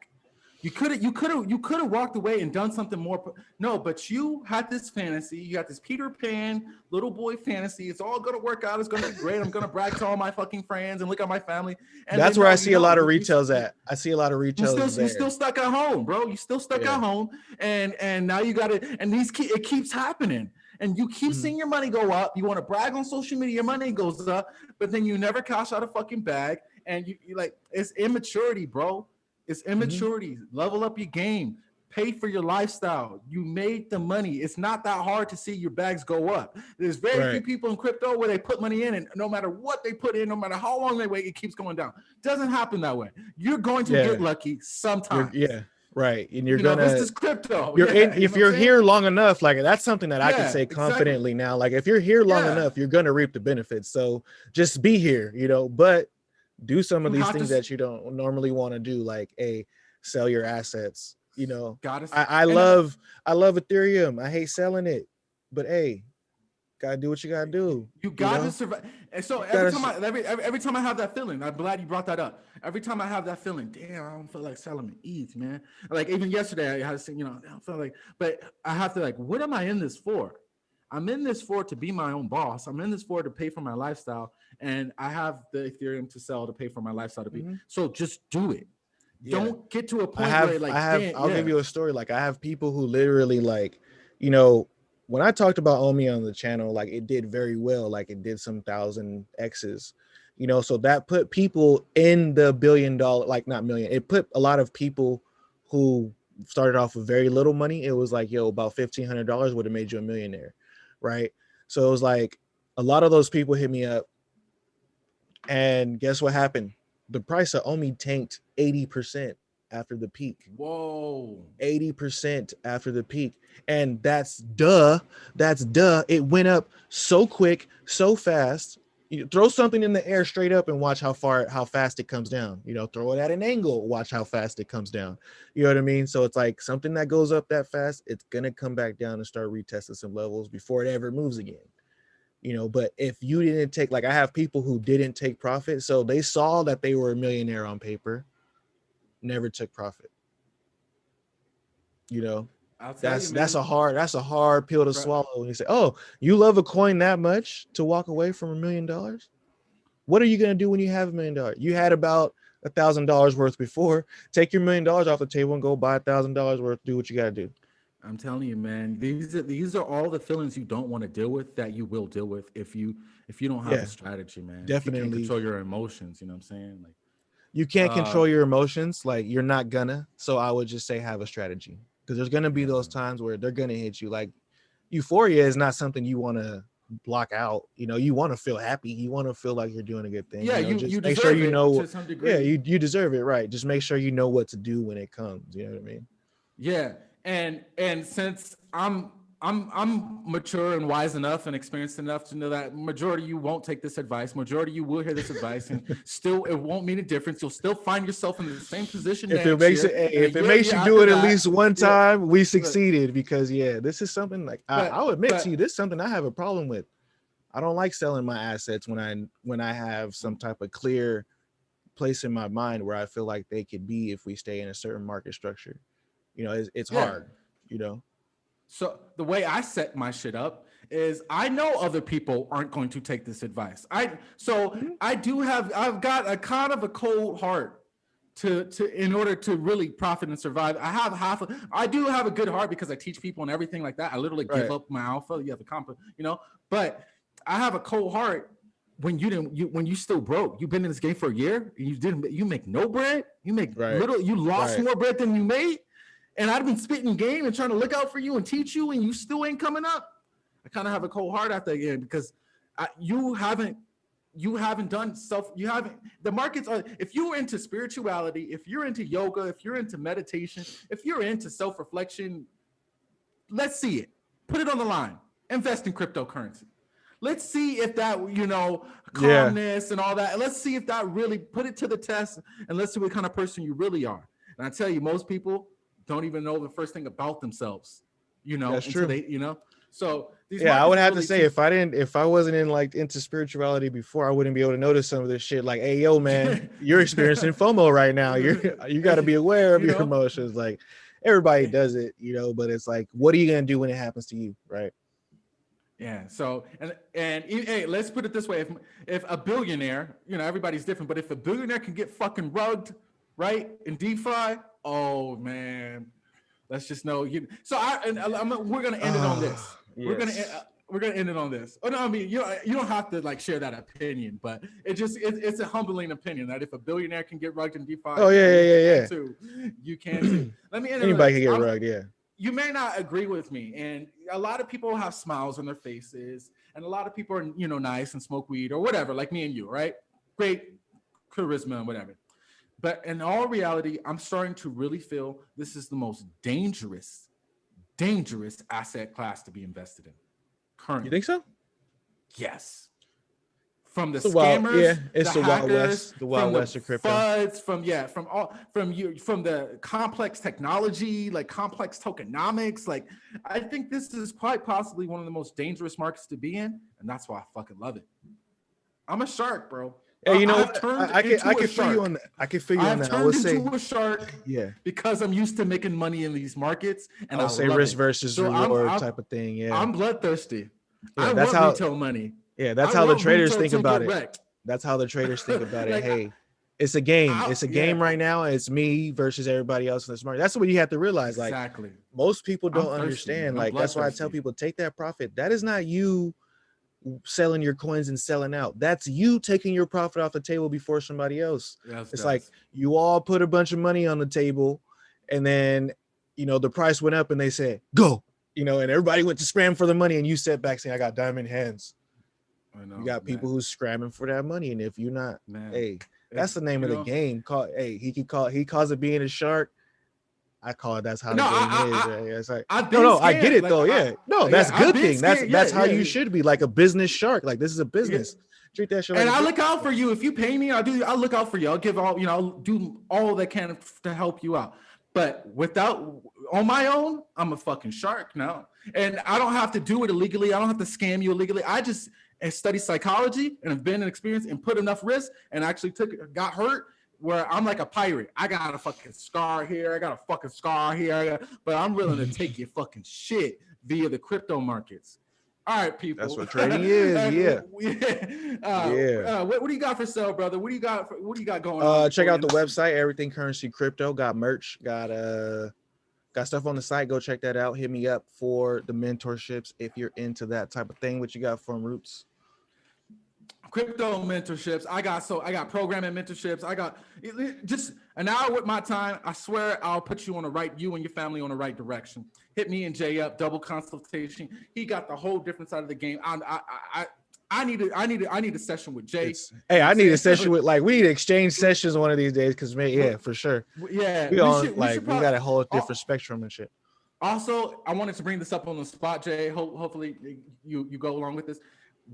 You could have walked away and done something more. No, but you had this fantasy. You got this Peter Pan little boy fantasy. It's all gonna work out. It's gonna be great. I'm gonna brag to all my fucking friends and look at my family. And that's where I see a lot of retails at. I see a lot of retails. You're still stuck at home, bro. You still stuck at home, and now you got it. And it keeps happening. And you keep seeing your money go up. You want to brag on social media, your money goes up, but then you never cash out a fucking bag. And you like, it's immaturity, bro. It's immaturity. Level up your game. Pay for your lifestyle. You made the money. It's not that hard to see your bags go up. There's very few people in crypto where they put money in, and no matter what they put in, no matter how long they wait, it keeps going down. Doesn't happen that way. You're going to get lucky sometimes. Right. And you're gonna. This is crypto. If you're here long enough, like that's something that I can say confidently now. Like if you're here long enough, you're gonna reap the benefits. So just be here, but do some of these things that you don't normally want to do, like sell your assets. I love Ethereum. I hate selling it, but gotta do what you gotta do. You gotta survive. And so every time I have that feeling, I'm glad you brought that up. Every time I have that feeling, damn, I don't feel like selling ETH, man. Like even yesterday, I had to say, I don't feel like, but I have to what am I in this for? I'm in this for to be my own boss. I'm in this for to pay for my lifestyle, and I have the Ethereum to sell to pay for my lifestyle to be. So just do it. Yeah. Don't get to a point where I'll give you a story. Like I have people who literally when I talked about Omi on the channel, like it did very well. Like it did some 1,000 X's, so that put people in the $1 billion, like not million. It put a lot of people who started off with very little money. It was like, about $1,500 would have made you a millionaire. Right. So it was like a lot of those people hit me up, and guess what happened? The price of Omi tanked 80%. after the peak. Whoa. 80% after the peak. And that's duh. It went up so quick, so fast. You throw something in the air straight up and watch how fast it comes down. Throw it at an angle, watch how fast it comes down. You know what I mean? So it's like something that goes up that fast, it's gonna come back down and start retesting some levels before it ever moves again. But if you didn't take, like, I have people who didn't take profit, so they saw that they were a millionaire on paper, never took profit. I'll tell you, man. That's a hard pill to swallow when you say, oh, you love a coin that much to walk away from $1 million. What are you going to do when you have $1 million? You had about $1,000 worth before. Take your $1 million off the table and go buy $1,000 worth. Do what you got to do. I'm telling you, man, these are all the feelings you don't want to deal with that you will deal with if you don't have a strategy, man. Definitely. If you can't control your emotions, you know what I'm saying? Like, you can't control your emotions, like you're not gonna. So I would just say have a strategy, because there's gonna be those times where they're gonna hit you. Like, euphoria is not something you want to block out. You want to feel happy. You want to feel like you're doing a good thing. Yeah, just you make sure you know. To some degree. Yeah, you deserve it, right? Just make sure you know what to do when it comes. You know what I mean? Yeah, and since I'm mature and wise enough and experienced enough to know that majority of you won't take this advice. Majority of you will hear this advice, and still it won't mean a difference. You'll still find yourself in the same position. If it makes you do it at least one time, we succeeded. Because this is something like I'll admit to you, this is something I have a problem with. I don't like selling my assets when I have some type of clear place in my mind where I feel like they could be if we stay in a certain market structure. It's hard. So the way I set my shit up is I know other people aren't going to take this advice. I've got a kind of a cold heart to in order to really profit and survive. I do have a good heart because I teach people and everything like that. I literally give up my alpha. You have a comp, but I have a cold heart when you still broke. You've been in this game for a year. You make no bread. You make little. You lost more bread than you made. And I've been spitting game and trying to look out for you and teach you, and you still ain't coming up. I kind of have a cold heart after again because you haven't done stuff. The markets are, if you're into spirituality, if you're into yoga, if you're into meditation, if you're into self-reflection, let's see it. Put it on the line. Invest in cryptocurrency. Let's see if that, calmness and all that. Let's see if that really put it to the test, and let's see what kind of person you really are. And I tell you, most people don't even know the first thing about themselves, That's true. So I would have to say, if I wasn't into spirituality before, I wouldn't be able to notice some of this shit. Like, hey, yo, man, you're experiencing FOMO right now. You got to be aware of your emotions. Like, everybody does it, but it's like, what are you going to do when it happens to you? Right. Yeah. So, and hey, let's put it this way. If a billionaire, everybody's different, but if a billionaire can get fucking rugged, right, in DeFi, oh man, let's just know. So we're gonna end it on this. Yes. We're gonna end it on this. Oh no, I mean you don't have to share that opinion, but it's a humbling opinion that if a billionaire can get rugged in DeFi, you can too. Let me end anybody can get rugged. Yeah. You may not agree with me, and a lot of people have smiles on their faces, and a lot of people are nice and smoke weed or whatever, like me and you, right? Great charisma and whatever. But in all reality, I'm starting to really feel this is the most dangerous asset class to be invested in currently. You think so? Yes. From the scammers, it's the hackers, Wild West of crypto. FUDs, from the complex technology, like complex tokenomics. Like, I think this is quite possibly one of the most dangerous markets to be in, and that's why I fucking love it. I'm a shark, bro. Yeah, I can feel you on that. I can feel you on that. I would say a shark, because I'm used to making money in these markets, and I'll say risk versus reward type of thing. Yeah, I'm bloodthirsty. I want retail money. Yeah, that's how the traders think about it. That's how the traders think about it. Hey, it's a game. It's a game right now. It's me versus everybody else in this market. That's what you have to realize. Like, exactly. Most people don't understand. Like, that's why I tell people, take that profit. That is not you selling your coins and selling out. That's you taking your profit off the table before somebody else. It's like you all put a bunch of money on the table, and then the price went up and they said go, and everybody went to scram for the money, and you sat back saying, I got diamond hands. I know, you got people who's scramming for that money, and if you're not, hey, That's the name of the game. He calls it being a shark. I call it that's how the game is. Right? It's like I get it though. That's a good thing. That's how you should be, like a business shark. Like this is a business. Treat that shit like. And I look out for you. If you pay me, I'll look out for you. I'll give all, I'll do all that can to help you out. But on my own, I'm a fucking shark now. And I don't have to do it illegally. I don't have to scam you illegally. I just study psychology and have been an experience and put enough risk and actually got hurt where I'm like a pirate. I got a fucking scar here. I got a fucking scar here. But I'm willing to take your fucking shit via the crypto markets. All right, people. That's what trading is. What do you got for sale, brother? What do you got going on? Check out the website, Everything Currency Crypto. Got merch. Got stuff on the site. Go check that out. Hit me up for the mentorships if you're into that type of thing. What you got from Rootz? Crypto mentorships. I got programming mentorships. I got just an hour with my time. I swear I'll put you and your family on the right direction. Hit me and Jay up, double consultation. He got the whole different side of the game. I need a session with Jay. I need a session with, like, we need to exchange sessions one of these days, because for sure. Yeah. We got a whole different spectrum and shit. Also, I wanted to bring this up on the spot, Jay. Hopefully you go along with this.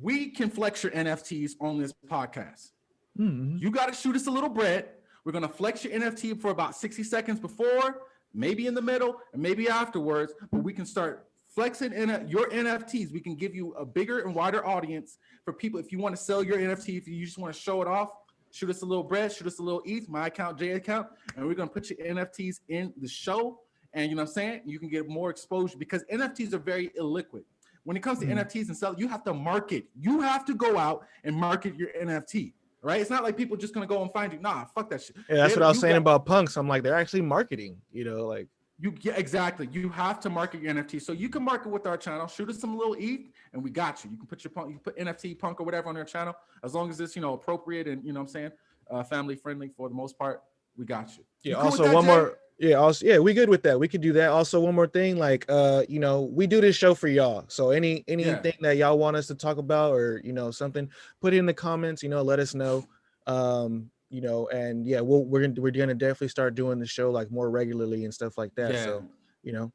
We can flex your NFTs on this podcast. Mm-hmm. You got to shoot us a little bread. We're going to flex your NFT for about 60 seconds before, maybe in the middle, and maybe afterwards. But we can start flexing your NFTs. We can give you a bigger and wider audience for people. If you want to sell your NFT, if you just want to show it off, shoot us a little bread, shoot us a little ETH, my account, Jay account, and we're going to put your NFTs in the show. And you know what I'm saying? You can get more exposure because NFTs are very illiquid. When it comes to NFTs and sell, you have to market. You have to go out and market your NFT, right? It's not like people just gonna go and find you. Nah, fuck that shit. Yeah, that's what I was saying about punks. I'm like, they're actually marketing, like. Exactly. You have to market your NFT. So you can market with our channel. Shoot us some little ETH, and we got you. You can put your punk, you put NFT punk or whatever on your channel, as long as it's appropriate and you know what I'm saying, family friendly for the most part. We got you. Yeah. Also, one more. Yeah, we good with that. We could do that. Also, one more thing, like, we do this show for y'all. So anything that y'all want us to talk about, or something, put it in the comments. Let us know. And yeah, we're gonna definitely start doing the show like more regularly and stuff like that. Yeah. So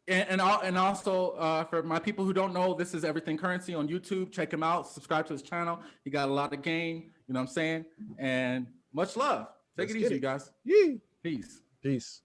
And also for my people who don't know, this is Everything Currency on YouTube. Check him out. Subscribe to his channel. He got a lot of game. You know what I'm saying? And much love. Take it easy, guys. Yeah. Peace. Peace.